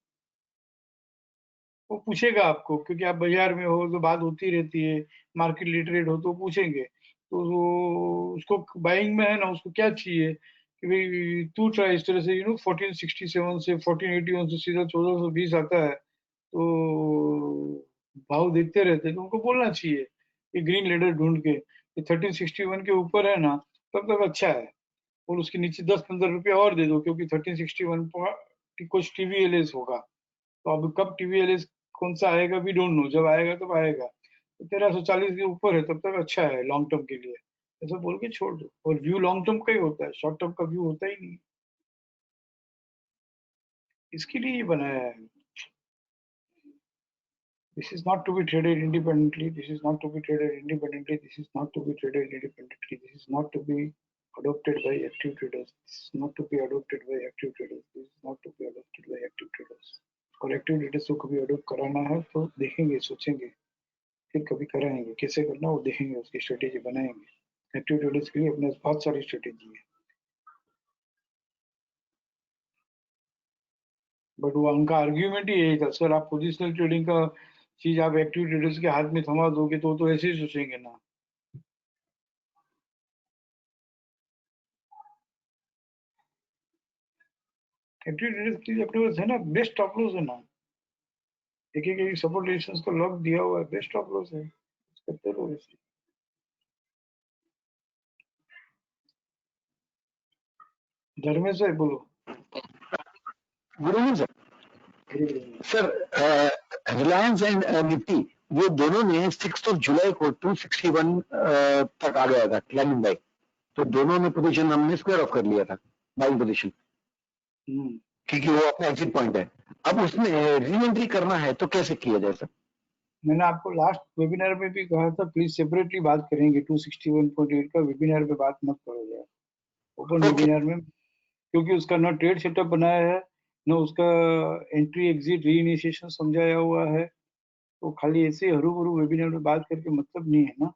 Speaker 1: वो पूछेगा आपको क्योंकि आप बाजार में हो तो बात होती रहती है, मार्केट लिटरेट हो तो पूछेंगे, तो वो उसको बाइंग में है ना उसको क्या चाहिए कि भाई तू ट्राई इस तरह से 1467 से 1481 से सीधा 1420 आता है तो भाव देखते रहते हैं तो उनको बोलना चाहिए ये ग्रीन लेडर ढूंढ के, ये 1361 के ऊपर है ना तब तक अच्छा है, और उसके नीचे 10-15 रुपया और दे दो, क्योंकि 1361 पर कुछ TVLS होगा। तो अब कब TVLS कौन सा आएगा वी डोंट नो, जब आएगा तब आएगा। तो 1340 के ऊपर है तब तक अच्छा है लॉन्ग टर्म के लिए, ऐसा बोल के छोड़ दो। और व्यू लॉन्ग टर्म का ही होता है, शॉर्ट टर्म का व्यू होता ही नहीं, इसके लिए ही बनाया है। This is not to be traded independently. This is not to be traded independently. This is not to be traded independently. This is not to be adopted by active traders. This is not to be adopted by active traders. This is not to be adopted by active traders. और active traders को कभी adopt कराना है तो देखेंगे, सोचेंगे, फिर कभी कराएंगे। कैसे करना वो देखेंगे, उसकी स्ट्रेटेजी बनाएंगे। एक्टिव ट्रेडर्स के लिए अपने बहुत सारी स्ट्रेटेजी है, बट वो उनका आर्ग्यूमेंट ही यही था, सर आप पोजिशनल ट्रेडिंग का चीज आप एक्टिव ट्रेडर्स के हाथ में थमा दोगे तो ऐसे ही सोचेंगे ना। एक्टिव ट्रेडर्स के लिए अपने पास है ना बेस्ट स्टॉप लॉस है ना, एक सपोर्ट रेजिस्टेंस का लॉक दिया हुआ है, बेस्ट स्टॉप लॉस है, करते रहो ऐसे। धर्मेश भाई बोलो।
Speaker 6: Good evening sir. Sir Reliance and Nifty वो दोनों ने 6 जुलाई को 261 तक आ गया था क्लाइंबिंग बाइक, तो दोनों में पोजीशन हमने स्क्वायर ऑफ कर लिया था, बाइंग पोजीशन, क्योंकि वो अपना एग्जिट पॉइंट है। अब उसमें री एंट्री करना है तो कैसे किया जाए सर?
Speaker 1: मैंने आपको लास्ट वेबिनार में भी कहा था, प्लीज सेपरेटली बात करेंगे, 261.8 का वेबिनार पे बात मत करो यार, ओपन वेबिनार में, क्योंकि उसका ना ट्रेड सेटअप बनाया है, ना उसका एंट्री एग्जिट री इनिशिएशन समझाया हुआ है, तो खाली ऐसे हरू भरू वेबिनार में बात करके मतलब नहीं है ना।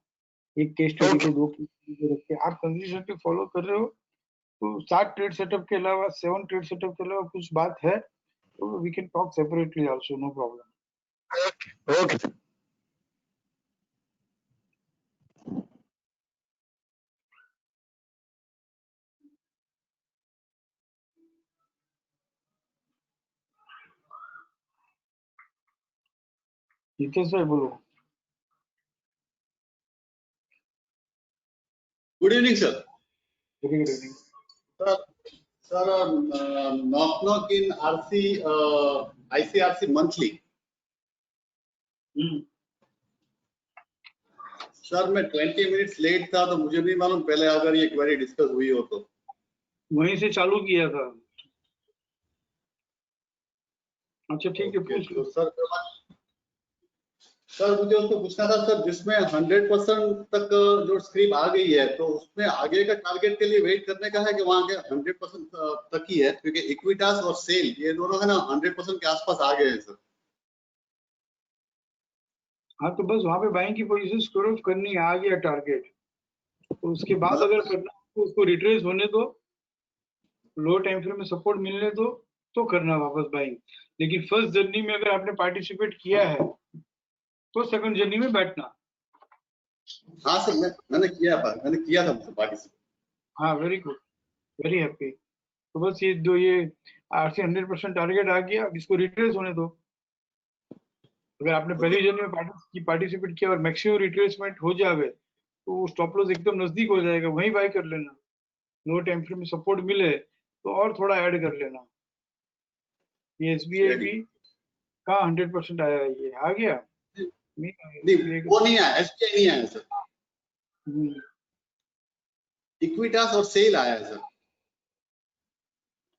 Speaker 1: एक केस स्टडी को 2 केस स्टडी रख के आप कंसिस्टेंटली फॉलो कर रहे हो, तो 7 ट्रेड सेटअप के अलावा 7 ट्रेड सेटअप के अलावा कुछ बात है तो we can talk separately also, no problem.
Speaker 6: Okay sir.
Speaker 1: Jitesh भाई बोलो।
Speaker 7: Good evening sir.
Speaker 1: Very good evening
Speaker 7: sir. knock in RC ICRC monthly। Sir मैं 20 मिनट्स लेट था तो मुझे नहीं मालूम, पहले अगर ये क्वेरी डिस्कस हुई हो तो।
Speaker 1: वहीं से चालू किया था। अच्छा ठीक है, पूछ लो।
Speaker 7: सर मुझे उसको पूछना था सर, जिसमें 100% तक जो स्क्रीप आ गई है तो उसमें आगे का टारगेट के लिए वेट करने का है कि वहां के 100% तक ही है, क्योंकि इक्विटास और सेल ये दोनों है ना 100% के आसपास आ गए हैं सर।
Speaker 1: हाँ तो बस वहां पे बाइंग की पोजीशन स्क्वायर ऑफ करनी है, आ गया टारगेट, तो उसके बाद अगर करना तो उसको रिट्रेस होने दो, लो टाइम फ्रेम में सपोर्ट मिलने दो, तो करना वापस बाइंग। लेकिन फर्स्ट जर्नी में अगर आपने पार्टिसिपेट किया है तो सेकंड जर्नी में बैठना।
Speaker 7: हाँ सर मैंने किया था पार्टिसिपेट।
Speaker 1: हाँ वेरी गुड, वेरी हैप्पी। तो बस ये दो, ये RC 100% टारगेट आ गया, अब इसको रिट्रेस होने दो। अगर आपने पहली जर्नी में पार्टिसिपेट किया और मैक्सिमम रिट्रेसमेंट हो जावे तो स्टॉप लॉस एकदम नजदीक हो जाएगा, वहीं बाय कर लेना। लो टाइम फ्रेम में सपोर्ट मिले तो और थोड़ा ऐड कर लेना। ये SBI भी कहाँ 100% आया है, ये आ गया
Speaker 7: नहीं वो नहीं आया, SBI नहीं आया सर, इक्विटास और सेल आया है सर।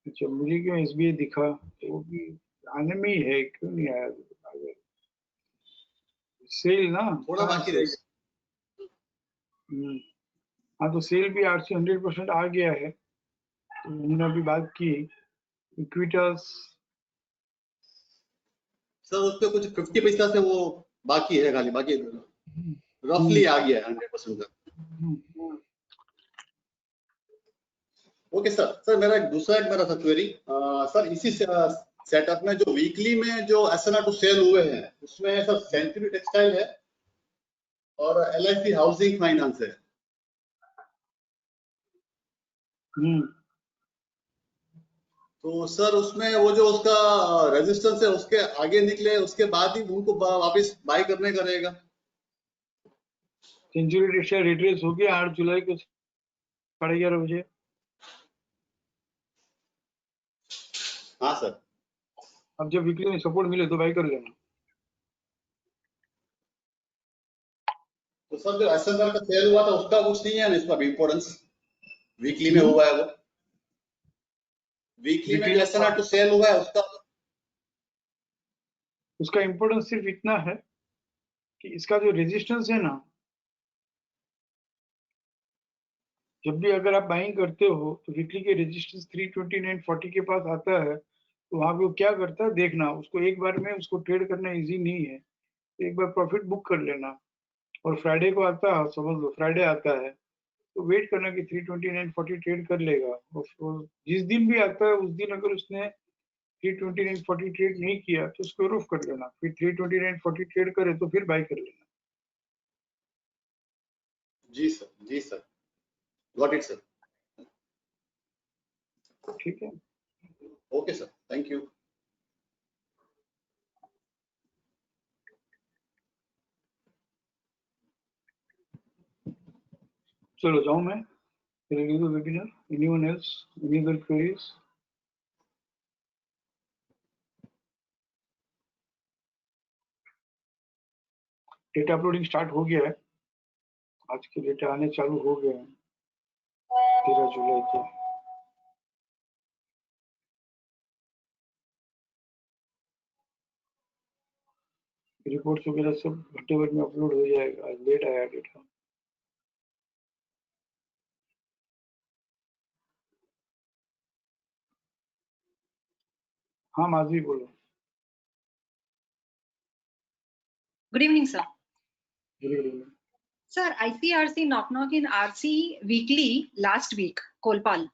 Speaker 1: अच्छा मुझे क्यों SBI दिखा, वो भी आने में ही है, क्यों नहीं आया? सेल ना
Speaker 7: थोड़ा बाकी रह
Speaker 1: गया। हाँ तो सेल भी RC 100% आ गया है, तो हमने अभी बात की। इक्विटास
Speaker 7: सर उस पे कुछ 50 पैसा से वो बाकी है, खाली बाकी रफली आ गया है 100% का। Okay sir. सर मेरा दूसरा था क्वेरी सर, इसी सेटअप में जो वीकली में जो SNR टू सेल हुए हैं उसमें सर सेंचुरी टेक्सटाइल है और LIC हाउसिंग फाइनेंस है। तो सर उसमें वो जो उसका रेजिस्टेंस है उसके आगे निकले उसके बाद ही उनको वापस बाय करने का रहेगा।
Speaker 1: सेंचुरी रेशियो रिट्रेस हो गया 8 जुलाई को 11:30 बजे।
Speaker 7: हाँ सर।
Speaker 1: अब जब वीकली में सपोर्ट मिले तो बाई कर लेना।
Speaker 7: तो सर जो एसएनआर का सेल हुआ था उसका कुछ नहीं है ना, इसका इम्पोर्टेंस वीकली में
Speaker 1: हम्म।
Speaker 7: हुआ है वो, वीकली में जो एसएनआर टू सेल हुआ है
Speaker 1: उसका इम्पोर्टेंस सिर्फ इतना है कि इसका जो रेजिस्टेंस है ना, जब भी अगर आप बाइंग करते हो तो वीकली के रेजिस्टेंस 329.40 के पास आता है, तो वहां पे वो क्या करता है देखना, उसको एक बार में उसको ट्रेड करना इजी नहीं है, तो एक बार प्रॉफिट बुक कर लेना। और फ्राइडे को आता है, समझ लो फ्राइडे आता है, तो वेट करना कि 329.40 ट्रेड कर लेगा। और जिस दिन भी आता है उस दिन अगर उसने 329.40 ट्रेड नहीं किया तो स्क्वायर ऑफ कर लेना, फिर 329.40 ट्रेड करे तो फिर बाई कर लेना।
Speaker 7: जी सर, गॉट इट सर।
Speaker 1: ठीक है,
Speaker 7: ओके सर, थैंक यू।
Speaker 1: चलो जाऊं मैं, ready the webinar. Anyone else? Any other queries? Data uploading start हो गया है, आज के डेटा आने चालू हो गए हैं 13 जुलाई को। रिपोर्ट्स वगैरह सब घंटे भर में अपलोड हो जाएगा, आज लेट आया डेटा। हाँ माधवी बोलो।
Speaker 8: Good evening, sir.
Speaker 1: Good evening.
Speaker 8: Sir, ICRC knock in RC weekly last week, Kolpal.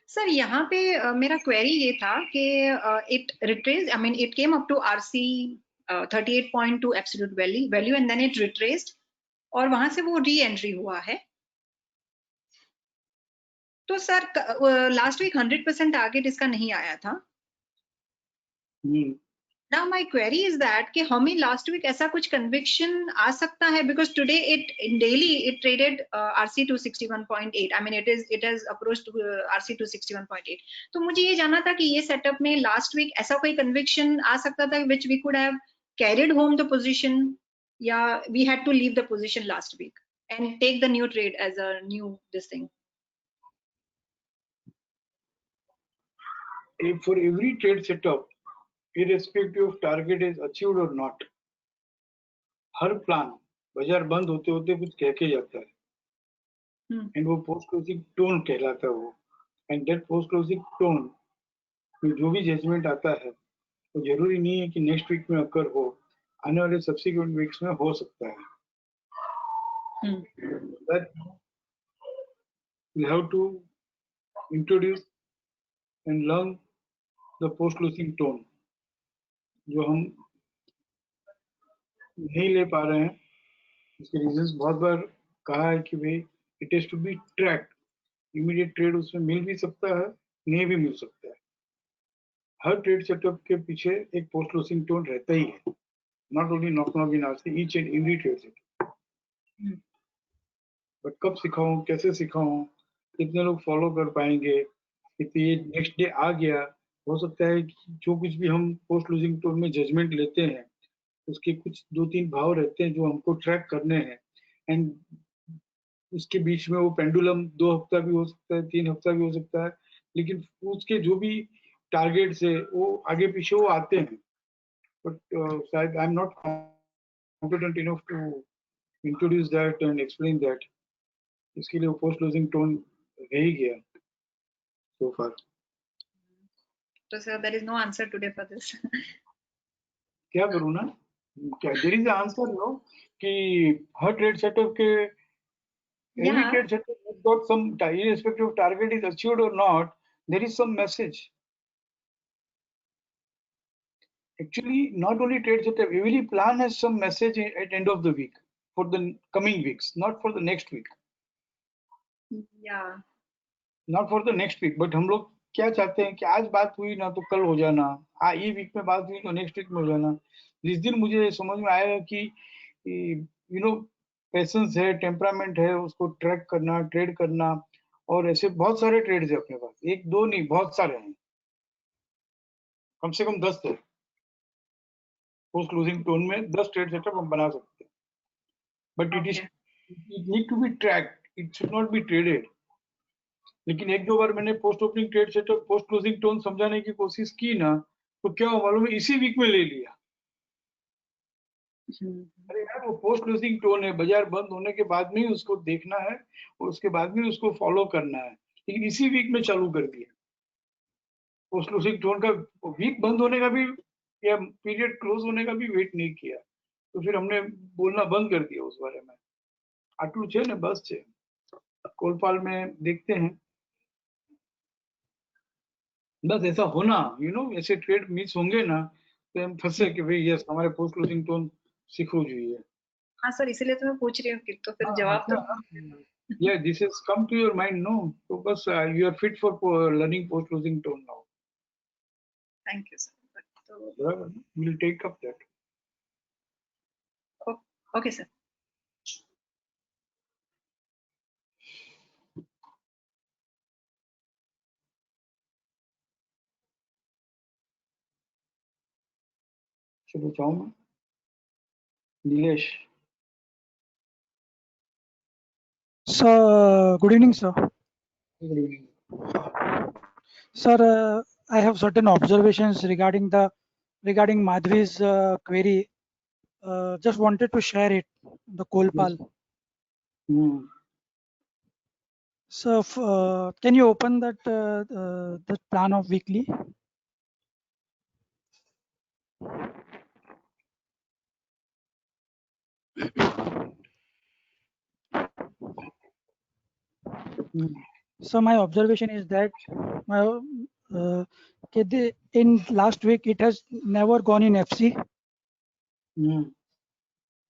Speaker 8: Sir यहाँ पे मेरा क्वेरी ये था कि it retraced, I mean it came up to RC 38.2 absolute value and then it retraced और वहां से वो री एंट्री हुआ है। तो सर लास्ट वीक 100% टारगेट इसका नहीं आया था। Now my query is that कि हमें लास्ट वीक ऐसा कुछ कन्विक्शन आ सकता है, because today it daily it traded RC 261.8, I mean it has approached to RC 261.8। तो मुझे ये जानना था कि ये सेटअप में लास्ट वीक ऐसा कोई कन्विक्शन आ सकता था which we could have carried home the position, या we had to leave the position last week and take the new trade as a new this thing।
Speaker 1: For every trade setup, irrespective of target is achieved or not, her plan बाजार बंद होते होते कुछ कह के जाता है, and वो पोस्ट क्लोजिंग टोन कहलाता है वो। And that post closing tone में जो भी जजमेंट आता है वो जरूरी नहीं है कि नेक्स्ट वीक में अकर हो, आने वाले सब्सिक्वेंट वीक्स में हो सकता है। That we have to introduce and learn the post closing tone, जो हम नहीं ले पा रहे हैं। इसके रीजंस बहुत बार कहा है कि भाई it is to be tracked, immediate trade उसमें मिल भी सकता है, नहीं भी मिल सकता है। हर ट्रेड सेटअप के पीछे एक पोस्ट क्लोजिंग टोन रहता ही है, not only knock in RC, each and every trade setup. But कब सिखाऊं, कैसे सिखाऊं, कितने लोग फॉलो कर पाएंगे, कितने ये नेक्स्ट डे आ गया, हो सकता है कि जो कुछ भी हम पोस्ट क्लोजिंग टोन में जजमेंट लेते हैं उसके कुछ 2-3 भाव रहते हैं जो हमको ट्रैक करने हैं, एंड उसके बीच में वो पेंडुलम 2 हफ्ता भी हो सकता है, 3 हफ्ता भी हो सकता है, लेकिन उसके जो भी टारगेट्स है वो आगे पीछे वो आते हैं। बट शायद I am not competent enough to introduce that and explain that. इसके लिए वो पोस्ट क्लोजिंग टोन रह ही गया so far.
Speaker 8: So sir, there is no answer today for this।
Speaker 1: क्या करूँ ना, क्या देयर इज आंसर नो, कि हर ट्रेड सेटअप के every trade setup has got some, irrespective of target is achieved or not, there is some message. Actually, not only trade setup, every plan has some message at end of the week. for the coming weeks, not for the next week.
Speaker 8: Yeah.
Speaker 1: Not for the next week, but हम लोग क्या चाहते हैं कि आज बात हुई ना तो कल हो जाना, ये वीक में बात हुई तो नेक्स्ट वीक में हो जाना. जिस दिन मुझे समझ में आएगा कि पेशेंस है, टेम्परामेंट है, उसको ट्रैक करना, ट्रेड करना, और ऐसे बहुत सारे ट्रेड्स है अपने पास, एक दो नहीं, बहुत सारे हैं, कम से कम 10 है. पोस्ट क्लोजिंग टोन में 10 ट्रेड सेटअप हम बना सकते हैं, but it need to be tracked, it should not be traded. लेकिन एक दो बार मैंने post opening trade setup, post closing tone समझाने की कोशिश की ना, तो क्या मालूम है, इसी वीक में ले लिया. अरे यार, वो पोस्ट क्लोजिंग टोन है, बाजार बंद होने के बाद में ही उसको देखना है और उसके बाद में उसको फॉलो करना है, लेकिन इसी वीक में चालू कर दिया. पोस्ट क्लोजिंग टोन का वीक बंद होने का भी या पीरियड क्लोज होने का भी वेट नहीं किया, तो फिर हमने बोलना बंद कर दिया उस बारे में. आटू छे ने बस छे, कोलपाल में देखते हैं. बस ऐसा होना, ऐसे ट्रेड मिस होंगे ना तो हम फंसे कि भाई यस, हमारे पोस्ट क्लोजिंग टोन सीखो જોઈએ.
Speaker 8: हाँ सर, इसीलिए तो मैं पूछ रही हूँ कि तो फिर जवाब तो.
Speaker 1: Yeah, this has come to your mind, no? So बस you are fit for learning post closing tone now.
Speaker 8: Thank you sir. तो
Speaker 1: बराबर, we'll take up that.
Speaker 8: Okay sir.
Speaker 1: चलो जाऊँ मैं. Nilesh.
Speaker 9: So, good evening, sir.
Speaker 1: Good evening.
Speaker 9: Sir, I have certain observations regarding Madhvi's query. Just wanted to share it. The Kolpal. So, can you open that plan of weekly? So my observation is that in last week it has never gone in FC.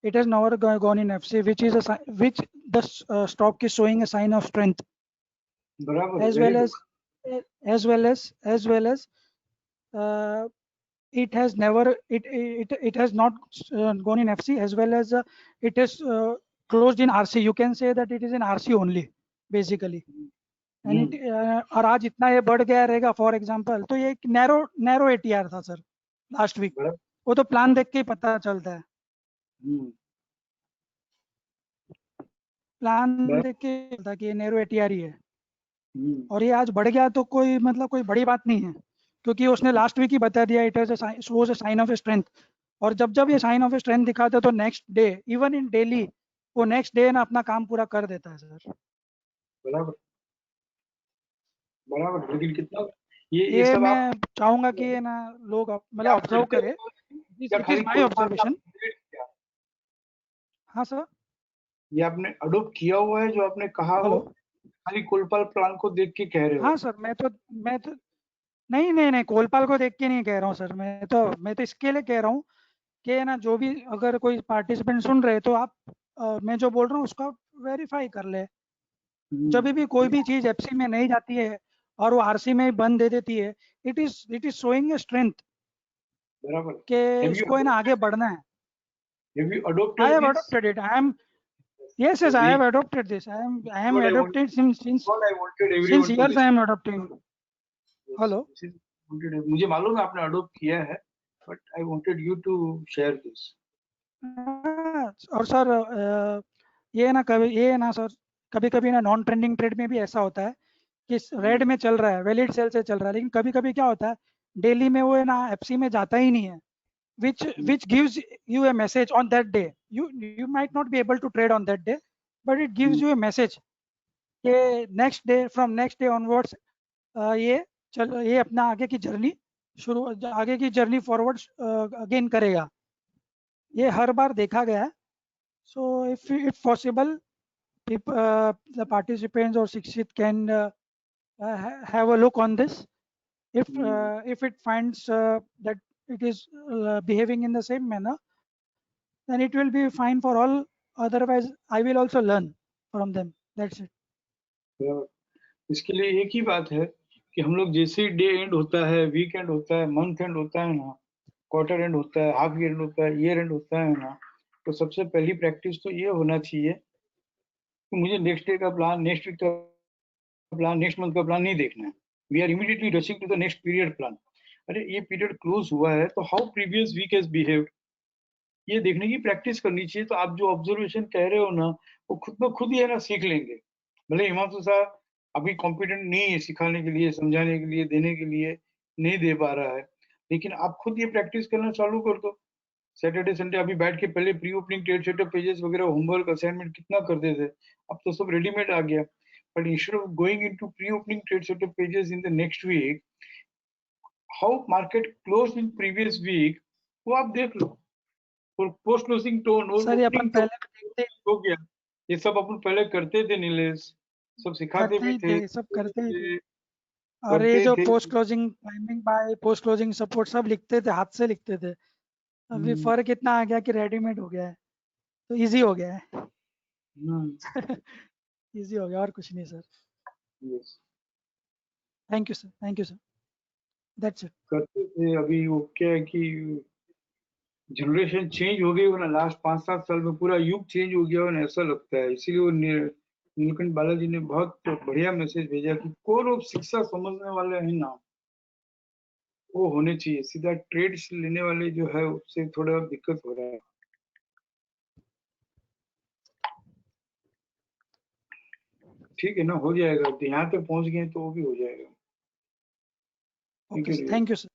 Speaker 9: It has never gone in FC, which is which the stock is showing a sign of strength.
Speaker 1: बराबर,
Speaker 9: as well as it has never it has not gone in FC, as well as it is closed in RC. You can say that it is in RC only basically. And और आज इतना ये बढ़ गया रहेगा for example, तो ये एक नैरो एटीआर था सर लास्ट वीक. वो तो प्लान देख के ही पता चलता है. प्लान देख के पता कि ये नैरो एटीआर ही है. और ये आज बढ़ गया तो कोई मतलब कोई बड़ी बात नहीं है, क्योंकि उसने लास्ट वीक ही बता दिया it is shows a sign of strength. और जब ये साइन ऑफ स्ट्रेंथ दिखाता है तो next day, even in daily, वो नेक्स्ट डे ना अपना काम पूरा कर देता है सर.
Speaker 1: बराबर बराबर. लेकिन कितना ये सब
Speaker 9: मैं चाहूंगा कि ये ना लोग मतलब ऑब्जर्व करें. My observation. हाँ सर,
Speaker 1: ये आपने अडोप्ट किया हुआ है जो आपने कहा हो, खाली कोलपाल प्लान को देख के कह रहे हो?
Speaker 9: हाँ सर, मैं तो नहीं कोलपाल को देख के नहीं कह रहा हूँ सर. मैं तो इसके लिए कह रहा हूँ कि ना जो भी अगर कोई पार्टिसिपेंट सुन रहे तो आप मैं जो बोल रहा हूँ उसका वेरीफाई कर ले. जब भी कोई भी चीज एफसी में नहीं जाती है और वो आरसी में बंद दे देती है, it is showing a strength
Speaker 1: बराबर
Speaker 9: कि इसको है ना आगे बढ़ना है.
Speaker 1: Have you adopted
Speaker 9: I have
Speaker 1: this?
Speaker 9: adopted it. Yes, I have adopted this. I am adopted since years. I am adopting. Hello.
Speaker 1: मुझे मालूम है आपने अडोप्ट किया है, but I wanted you to share this.
Speaker 9: और सर ये ना sir कभी ना नॉन ट्रेंडिंग ट्रेड में भी ऐसा होता है कि रेड में चल रहा है, वैलिड सेल से चल रहा है, लेकिन कभी क्या होता है डेली में वो है ना एफसी में जाता ही नहीं है, which gives you a message on that day. You might not be able to trade on that day, but it gives you a message कि from next day onwards ये अपना आगे की जर्नी फॉरवर्ड अगेन करेगा. ये हर बार देखा गया है. So if possible, the participants or Shikshit can have a look on this. If it finds that it is behaving in the same manner, then it will be fine for all otherwise I will also learn from them. That's it.
Speaker 1: इसके लिए एक ही बात है कि हम लोग जैसे ही day and होता है, वीक एंड होता है, मंथ एंड होता है ना, क्वार्टर एंड होता है, हाफ ईयर एंड होता है, ईयर एंड होता है ना, तो सबसे पहली प्रैक्टिस तो ये होना चाहिए कि मुझे नेक्स्ट डे का प्लान, नेक्स्ट वीक का प्लान, नेक्स्ट मंथ का प्लान नहीं देखना है. We are immediately rushing to the next period plan. अरे ये पीरियड क्लोज हुआ है तो how previous week has behaved, ये देखने की प्रैक्टिस करनी चाहिए. तो आप जो ऑब्जर्वेशन कह रहे हो ना, वो खुद ब खुद ही है ना सीख लेंगे. भले हिमांशु साहब अभी कॉम्पिटेंट नहीं है सिखाने के लिए, समझाने के लिए, देने के लिए नहीं दे पा रहा है, लेकिन आप खुद ये प्रैक्टिस करना चालू कर दो. सैटरडे संडे अभी बैठ के पहले pre opening trade setup pages वगैरह होमवर्क असाइनमेंट कितना करते थे, अब तो सब रेडीमेड आ गया. But instead of going into pre opening trade setup pages in the next week, how market close in previous week, वो आप देख लो. और पोस्ट क्लोजिंग टोन और
Speaker 9: सर ये अपन
Speaker 1: ओपनिंग
Speaker 9: पहले देखते
Speaker 1: हो गया, ये सब अपन पहले करते थे नीलेश, सब सिखाते
Speaker 9: करते
Speaker 1: भी
Speaker 9: ही
Speaker 1: थे,
Speaker 9: थे, सब करते ही थे. और
Speaker 1: करते
Speaker 9: ये जो
Speaker 1: थे.
Speaker 9: Post closing timing by post closing support सब लिखते थे, हाथ से लिखते थे. अभी फर्क इतना आ गया कि रेडीमेड हो गया है, तो इजी हो गया है. इजी हो गया और कुछ नहीं sir.
Speaker 1: Yes.
Speaker 9: Thank you sir, thank you sir. That's it.
Speaker 1: करते थे. अभी वो क्या है कि जनरेशन चेंज हो गई हो ना, लास्ट 5-7 साल में पूरा युग चेंज हो गया हो ना, ऐसा लगता है. इसीलिए वो नीलकंठ बालाजी ने बहुत बढ़िया मैसेज भेजा कि कोर ऑफ शिक्षा समझने वाले हैं ना, वो होने चाहिए. सीधा ट्रेड्स लेने वाले जो है उससे थोड़ा दिक्कत हो रहा है. ठीक है ना, हो जाएगा. यहाँ तक पहुंच गए तो वो भी हो जाएगा.
Speaker 9: Okay, thank you sir.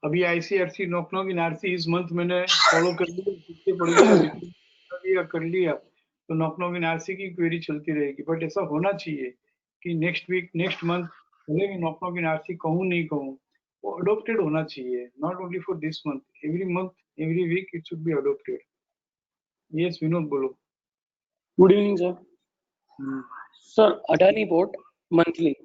Speaker 1: अभी आईसीआरसी नॉक इन आरसी इस मंथ मैंने फॉलो कर लिया, पीछे पड़ गया, कर लिया, तो नॉक इन आरसी की क्वेरी चलती रहेगी. बट ऐसा होना चाहिए कि नेक्स्ट वीक, नेक्स्ट मंथ, भले मैं नॉक इन आरसी कहूँ नहीं कहूँ, वो अडोप्टेड होना चाहिए. Not only for this month, month, every week it should be adopted. Yes Vinod, बोलो.
Speaker 10: Good evening sir. Sir Adani port monthly.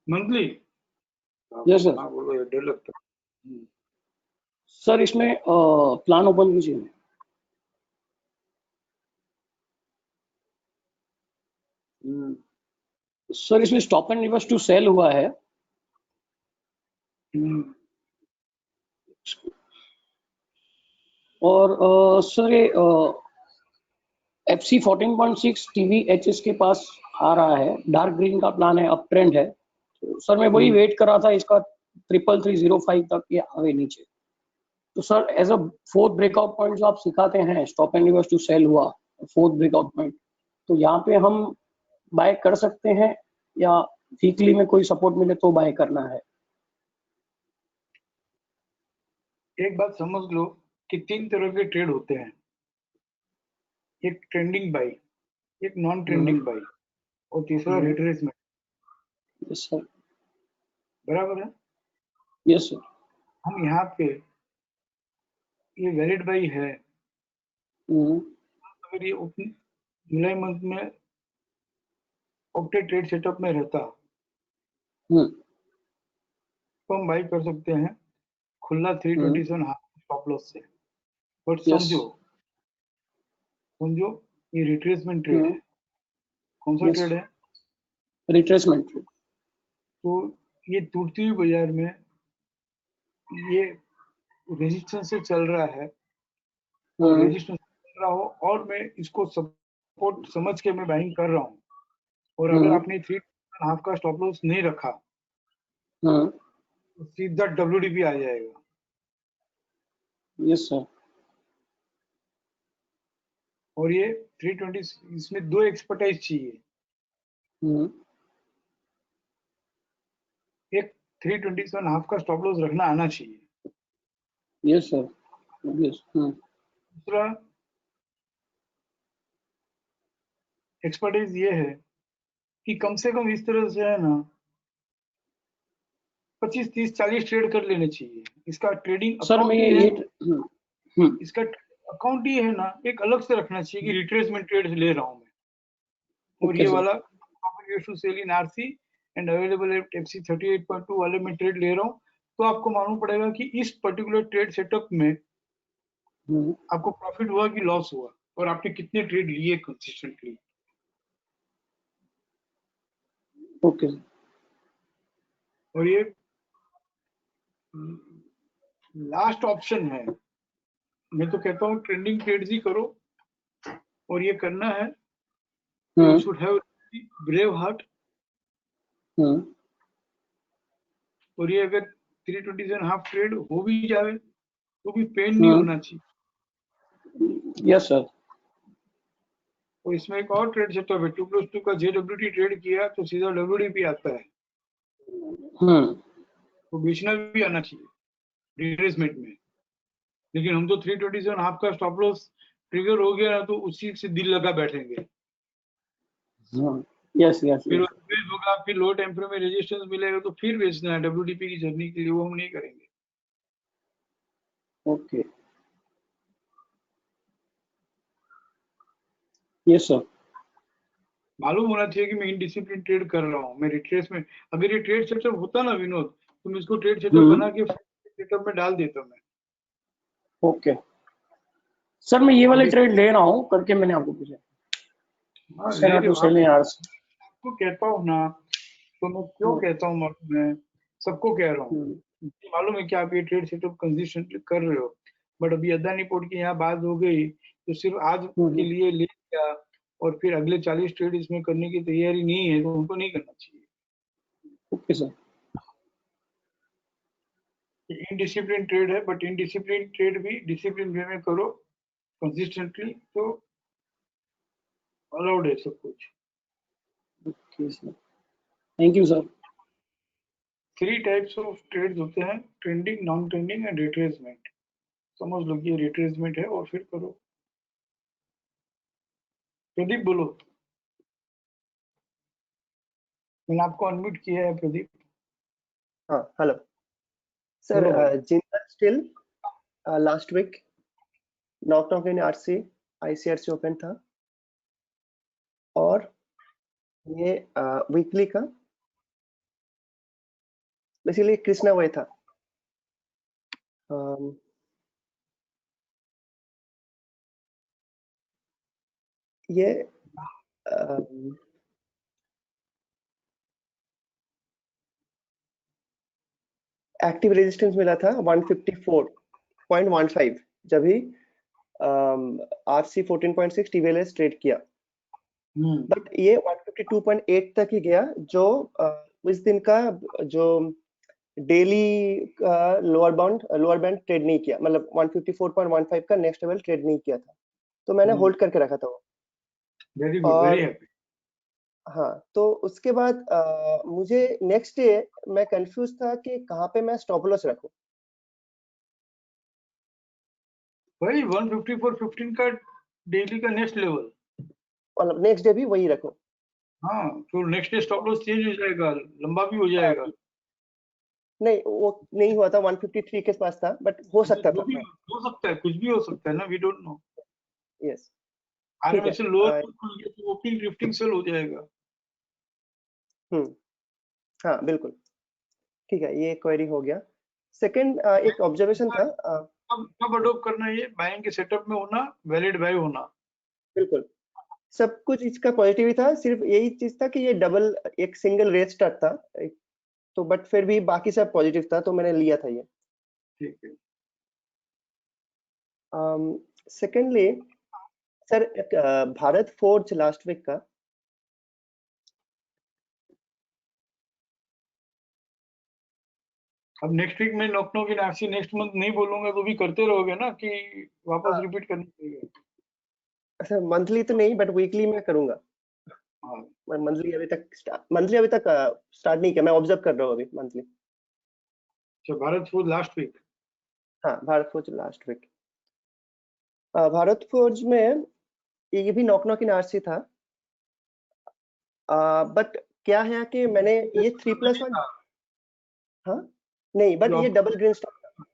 Speaker 1: Monthly?
Speaker 10: Yes sir.
Speaker 1: हाँ बोलो, डर लगता है.
Speaker 10: सर इसमें प्लान ओपन कीजिए. सर इसमें stop and reverse to sell हुआ है. और सर ये FC 14.6 TVHS के पास आ रहा है, डार्क ग्रीन का प्लान है, अप ट्रेंड है. तो सर मैं वही वेट कर रहा था इसका 33305 तक ये आवे नीचे. तो sir as a fourth breakout point जो आप सिखाते हैं, stop and reverse to sell हुआ फोर्थ ब्रेकआउट पॉइंट, तो यहाँ पे हम बाय कर सकते हैं या वीकली में कोई सपोर्ट मिले तो बाय करना है?
Speaker 1: एक बात समझ लो कि 3 तरह के ट्रेड होते हैं. एक ट्रेंडिंग बाई, एक नॉन ट्रेंडिंग बाई, और तीसरा रिट्रेसमेंट.
Speaker 10: Yes sir.
Speaker 1: बराबर है?
Speaker 10: Yes sir.
Speaker 1: हम यहाँ पे ये वैलिड बाई है. अगर ये जुलाई मंथ में ऑक्टे ट्रेड सेटअप में रहता तो हम बाई कर सकते हैं खुला 327 हाफ स्टॉप लॉस से. बट समझो ये रिट्रेसमेंट ट्रेड है. कौन सा ट्रेड है?
Speaker 10: Retracement trade.
Speaker 1: तो ये टूटती हुई बाजार में ये रेजिस्टेंस से चल रहा है, रेजिस्टेंस चल रहा हो और मैं इसको सपोर्ट समझ के मैं बाइंग कर रहा हूँ, और अगर आपने 3.5 का स्टॉप लॉस नहीं रखा तो सीधा WDP आ जाएगा.
Speaker 10: Yes sir.
Speaker 1: और ये 320, इसमें 2 एक्सपर्टाइज चाहिए. एक 327.5 का स्टॉप लॉस रखना आना चाहिए.
Speaker 10: Yes sir. यस.
Speaker 1: दूसरा एक्सपर्टाइज ये है कि कम से कम इस तरह से है ना 25, 30, 40 ट्रेड कर लेने चाहिए. इसका ट्रेडिंग
Speaker 10: सर मैं ये
Speaker 1: इसका अकाउंट ये है ना, एक अलग से रखना चाहिए कि रिट्रेसमेंट ट्रेड ले रहा हूँ मैं, और
Speaker 10: Okay,
Speaker 1: ये
Speaker 10: sir.
Speaker 1: वाला to sell in RC and available at FC 38.2 वाले में ट्रेड ले रहा हूँ, तो आपको मालूम पड़ेगा कि इस पर्टिकुलर ट्रेड सेटअप में आपको प्रॉफिट हुआ कि लॉस हुआ, और आपने कितने ट्रेड लिए कंसिस्टेंटली।
Speaker 10: Okay.
Speaker 1: और ये लास्ट ऑप्शन है, मैं तो कहता हूँ ट्रेंडिंग ट्रेड्स ही करो, और ये करना है you should have brave heart. और ये अगर 327.5 ट्रेड हो भी जाए तो भी पेन नहीं होना चाहिए।
Speaker 10: Yes, sir.
Speaker 1: और इसमें एक और ट्रेड सेटअप है, 2+2 का JWT ट्रेड किया तो सीधा WDP आता है, तो बेचना भी आना चाहिए रिट्रेसमेंट में। लेकिन हम तो 327.5 का स्टॉप लॉस ट्रिगर हो गया ना, तो उसी से दिल लगा बैठेंगे।
Speaker 10: Yes, yes,
Speaker 1: फिर
Speaker 10: yes.
Speaker 1: होगा, फिर लो टाइम फ्रेम में रेजिस्टेंस मिलेगा तो फिर बेचना है WDP की जर्नी के लिए, वो हम नहीं करेंगे।
Speaker 10: Okay. Yes, sir.
Speaker 1: मालूम होना चाहिए कि मैं इनडिसिप्लिन ट्रेड कर रहा हूँ, मैं रिट्रेस में। अगर ये ट्रेड सेटअप होता ना विनोद, तो मैं इसको ट्रेड सेटअप बना के सेटअप में डाल देता मैं।
Speaker 10: Okay. सर मैं ये वाले ट्रेड ले रहा हूँ करके मैंने आपको पूछा।
Speaker 1: आपको कहता हूँ ना, तो मैं क्यों कहता हूँ मालूम है, सबको कह रहा हूँ, मालूम है कि आप ये ट्रेड सेटअप कंसिस्टेंटली कर रहे हो, बट अभी अदानी पोर्ट की यहाँ बात हो गई तो सिर्फ आज के लिए ले लिया, और फिर अगले 40 ट्रेड इसमें करने की तैयारी नहीं है, तो उनको नहीं करना चाहिए।
Speaker 10: Okay sir.
Speaker 1: इनडिसिप्लिन ट्रेड है, बट इनडिसिप्लिन ट्रेड भी डिसिप्लिन वे में करो कंसिस्टेंटली, तो अलाउड है सब कुछ।
Speaker 10: Okay sir, thank you sir.
Speaker 1: 3 types of trades होते हैं, trending, non trending and retracement. समझ लो कि ये रिट्रेसमेंट है, और फिर करो। प्रदीप बोलो, मैंने आपको अनम्यूट किया है प्रदीप।
Speaker 11: हाँ, hello sir. Jindal steel last week knock in RC ICRC open था, और ये वीकली का बेसिकली कृष्णा वे था। ये एक्टिव रेजिस्टेंस मिला था 154.15 जब ही RC 14.6 TVLS ट्रेड किया, बट ये 152.8 तक ही गया, जो इस दिन का जो डेली लोअर बैंड ट्रेड नहीं किया, मतलब 154.15 का नेक्स्ट लेवल ट्रेड नहीं किया था, तो मैंने होल्ड करके रखा था वो।
Speaker 1: Very good, very happy.
Speaker 11: हाँ, तो उसके बाद मुझे नेक्स्ट डे मैं कंफ्यूज था कि कहाँ पे मैं स्टॉप लॉस रखूं।
Speaker 1: भाई 154.15 का डेली का नेक्स्ट लेवल,
Speaker 11: मतलब नेक्स्ट डे भी वही रखूं।
Speaker 1: हाँ, तो next day stop loss change हो जाएगा, लंबा भी हो जाएगा।
Speaker 11: नहीं, वो नहीं हुआ था, 153 के पास था, बट हो सकता था।
Speaker 1: हो सकता है, कुछ भी हो सकता है ना, वी डोंट नो।
Speaker 11: यस,
Speaker 1: अगर ऐसे लोअर खुल गया तो ओपनिंग ड्रिफ्टिंग सेल हो जाएगा।
Speaker 11: हाँ बिल्कुल, ठीक है, ये क्वेरी हो गया। सेकंड एक ऑब्जर्वेशन था,
Speaker 1: कब अडॉप्ट करना है, ये बाइंग के सेटअप में होना, वैलिड बाय होना।
Speaker 11: बिल्कुल, सब कुछ इसका पॉजिटिव ही था, सिर्फ यही चीज था कि ये डबल एक सिंगल रेट स्टार्ट था, तो बट फिर भी बाकी सब पॉजिटिव था, तो मैंने लिया था ये।
Speaker 1: ठीक है।
Speaker 11: Secondly sir, Bharat forge last week का
Speaker 1: अब नेक्स्ट वीक में knock in RC next month नहीं बोलूंगा तो भी करते रहोगे ना, कि वापस रिपीट करनी पड़ेगा।
Speaker 11: सर मंथली तो नहीं, बट वीकली मैं करूंगा। मैं मंथली अभी तक स्टार्ट नहीं किया, मैं ऑब्जर्व कर रहा हूँ अभी मंथली।
Speaker 1: अच्छा, भारत फोर्ज लास्ट वीक।
Speaker 11: हाँ, Bharat forge last week. Bharat forge में ये भी नॉक इन आरसी था, बट क्या है कि मैंने ये 3+1, हाँ नहीं, बट ये डबल ग्रीन स्टार।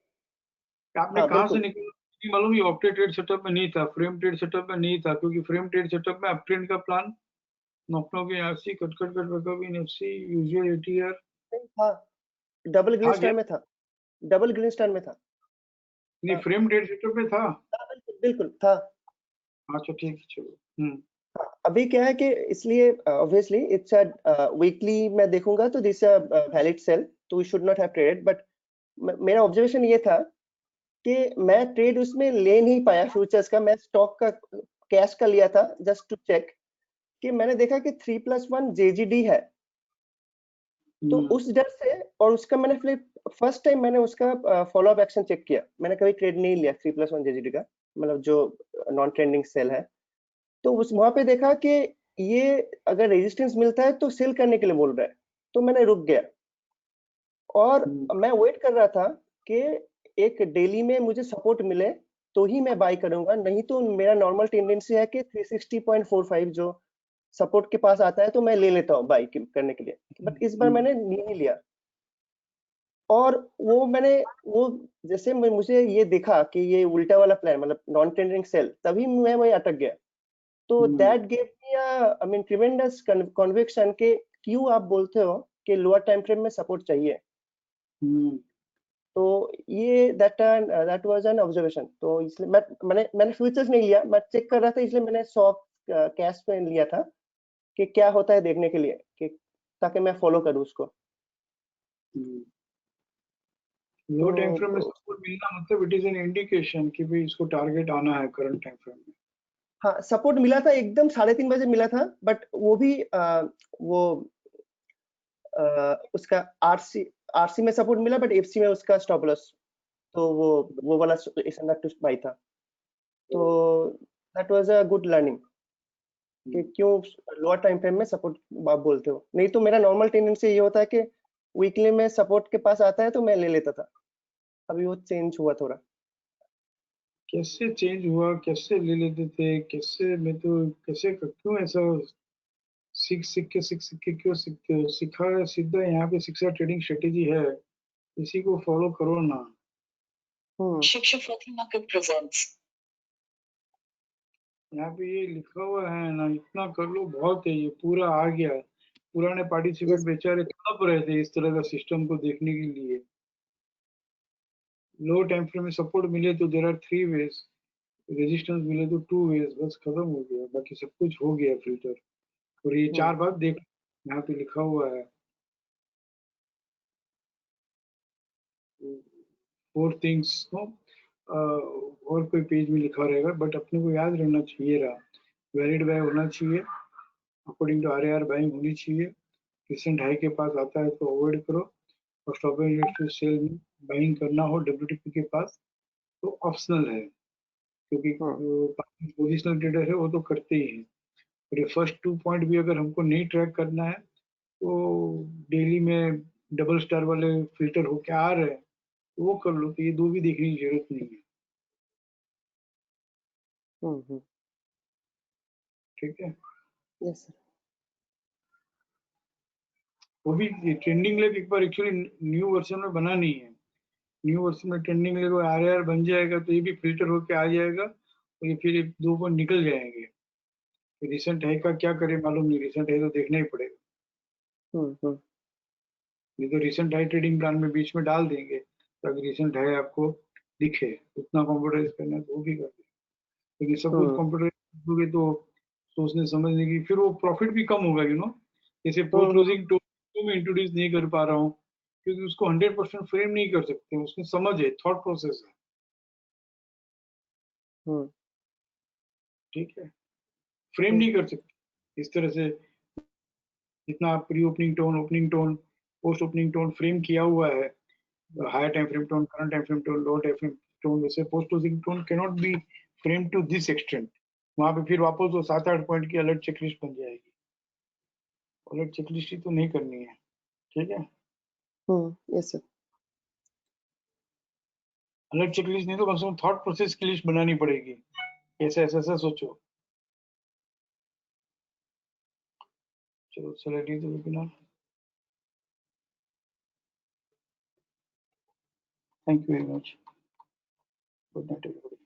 Speaker 1: आपने कहां से निकाला मालूम ये ऑक्टेट ट्रेड सेटअप में नहीं था, फ्रेम ट्रेड सेटअप में नहीं था, क्योंकि फ्रेम ट्रेड सेटअप में अप ट्रेंड का प्लान नॉकनॉक के आरसी कट बैकअप इन एफसी यूजुअल एटीआर
Speaker 11: था, डबल ग्रीन
Speaker 1: था
Speaker 11: स्टार
Speaker 1: क्या?
Speaker 11: में था, डबल ग्रीन स्टार में था।
Speaker 1: नहीं फ्रेम ट्रेड सेटअप में था।
Speaker 11: बिल्कुल था।
Speaker 1: अच्छा ठीक है चलो।
Speaker 11: अभी क्या है कि इसलिए ऑब्वियसली इट्स अ वीकली मैं देखूंगा तो दिस वैलिड सेल, तो we should not have traded, but मेरा ऑब्जर्वेशन ये था कि मैं ट्रेड उसमें ले नहीं पाया फ्यूचर्स का, मैं स्टॉक का कैश का लिया था जस्ट टू चेक, कि मैंने देखा कि 3+1 JGD है, तो उस डर से, और उसका मैंने फिर फर्स्ट टाइम मैंने उसका फॉलो अप एक्शन चेक किया, मैंने कभी ट्रेड नहीं लिया 3+1 JGD का, मतलब जो नॉन ट्रेंडिंग सेल है, तो उस वहां पे देखा कि ये अगर रेजिस्टेंस मिलता है तो सेल करने के लिए बोल रहा है, तो मैंने रुक गया और मैं वेट कर रहा था कि एक डेली में मुझे सपोर्ट मिले तो ही मैं बाय करूंगा, नहीं तो मेरा नॉर्मल टेंडेंसी है कि 360.45 जो सपोर्ट के पास आता है तो मैं ले लेता हूँ बाय करने के लिए, बट इस बार मैंने नहीं लिया। और वो जैसे मुझे ये देखा कि ये उल्टा वाला प्लान, मतलब नॉन टेंडरिंग सेल, तभी मैं वही अटक गया। तो that gave me I mean tremendous conviction के क्यों आप बोलते हो कि लोअर टाइम फ्रेम में सपोर्ट चाहिए। तो ये दैट वाज एन ऑब्जर्वेशन, तो इसलिए मैंने फ्यूचर्स नहीं लिया, मैं चेक कर रहा था, इसलिए मैंने सॉफ्ट कैश में लिया था कि क्या होता है देखने के लिए, कि ताकि मैं फॉलो करूं उसको।
Speaker 1: लो टाइम फ्रेम में सपोर्ट मिलना मतलब इट इज एन इंडिकेशन कि भाई इसको टारगेट आना है करंट टाइम फ्रेम में।
Speaker 11: हाँ सपोर्ट मिला था एकदम 3:30 बजे मिला था, बट वो भी उसका आरसी में सपोर्ट मिला, बट एफसी में उसका स्टॉप लॉस, तो वो वाला टू बाय था, तो that was a good learning कि क्यों लोअर टाइम फ्रेम में सपोर्ट आप बोलते हो। नहीं तो मेरा नॉर्मल टेंडेंसी ये होता है कि वीकली में सपोर्ट के पास आता है तो मैं ले लेता था, अभी वो चेंज हुआ थोड़ा।
Speaker 1: कैसे चेंज हुआ, कैसे ले लेते थे, कैसे मैं तो कैसे क्यों ऐसा सीख के क्यों सीखते हो? सीखा सीधा यहाँ पे शिक्षा ट्रेडिंग स्ट्रेटेजी है, इसी को फॉलो करो ना।
Speaker 11: शिक्षा फातिमा कब प्रेजेंट्स,
Speaker 1: यहाँ पे ये लिखा हुआ है ना, इतना कर लो बहुत है, ये पूरा आ गया। पुराने पार्टिसिपेंट बेचारे तड़प रहे थे इस तरह का सिस्टम को देखने के लिए। लो टाइम फ्रेम में सपोर्ट मिले तो देयर आर 3 वेज, रेजिस्टेंस मिले तो 2 वेज, बस खत्म हो गया, बाकी सब कुछ हो गया फिल्टर। और ये 4 बात देख, यहाँ पे लिखा हुआ है 4 थिंग्स नो, और कोई पेज में लिखा रहेगा, बट अपने को याद रहना चाहिए रहा। वैलिड बाय होना चाहिए, अकॉर्डिंग टू आरएआर बाइंग होनी चाहिए, रिसेंट हाई के पास आता है तो अवॉइड करो, और स्टॉप एंड सेल में बाइंग करना हो डब्ल्यूटीपी के पास तो ऑप्शनल है, क्योंकि पोजिशनल ट्रेडर है वो तो करते ही हैं। और ये फर्स्ट 2 पॉइंट भी अगर हमको नहीं ट्रैक करना है तो डेली में डबल स्टार वाले फिल्टर होके आ रहे हैं तो वो कर लो, तो ये 2 भी देखने की जरूरत नहीं है। ठीक है,
Speaker 11: यस सर।
Speaker 1: वो भी ट्रेंडिंग लेग एक बार एक्चुअली न्यू वर्जन में बना नहीं है, न्यू वर्जन में ट्रेंडिंग लेग आरआर बन जाएगा तो ये भी फिल्टर होके आ जाएगा, और ये फिर 2 पॉइंट निकल जाएंगे। रिसेंट हाई का क्या करे मालूम नहीं, रिसेंट हाई तो देखना ही पड़ेगा। ये तो रिसेंट हाई ट्रेडिंग प्लान में बीच में डाल देंगे, तो अगर रिसेंट हाई आपको दिखे उतना कंप्यूटराइज करना है तो वो भी कर देंगे, लेकिन सब कुछ कंप्यूटराइज करोगे तो सोचने समझने की फिर वो प्रॉफिट भी कम होगा, जैसे पोस्ट क्लोजिंग टोन में इंट्रोड्यूस नहीं कर पा रहा हूँ क्योंकि उसको 100% फ्रेम नहीं कर सकते, उसमें समझ है, थॉट प्रोसेस है। ठीक है, फ्रेम नहीं कर सकते इस तरह से, जितना आप pre opening tone, opening tone, post opening tone frame किया हुआ है, higher time frame tone, current time frame tone, low time frame tone, वैसे post closing tone can not be frame to this extent. वहां पे फिर वापस वो 7-8 point की अलर्ट चेकलिस्ट बन जाएगी, अलर्ट चेकलिस्ट ही तो नहीं करनी है। ठीक है,
Speaker 11: यस सर।
Speaker 1: अलर्ट चेकलिस्ट नहीं तो कम से कम थॉट प्रोसेस की लिस्ट बनानी पड़ेगी, ऐसा ऐसा ऐसा सोचो। चलो चलिए, thank you very much, good night everybody.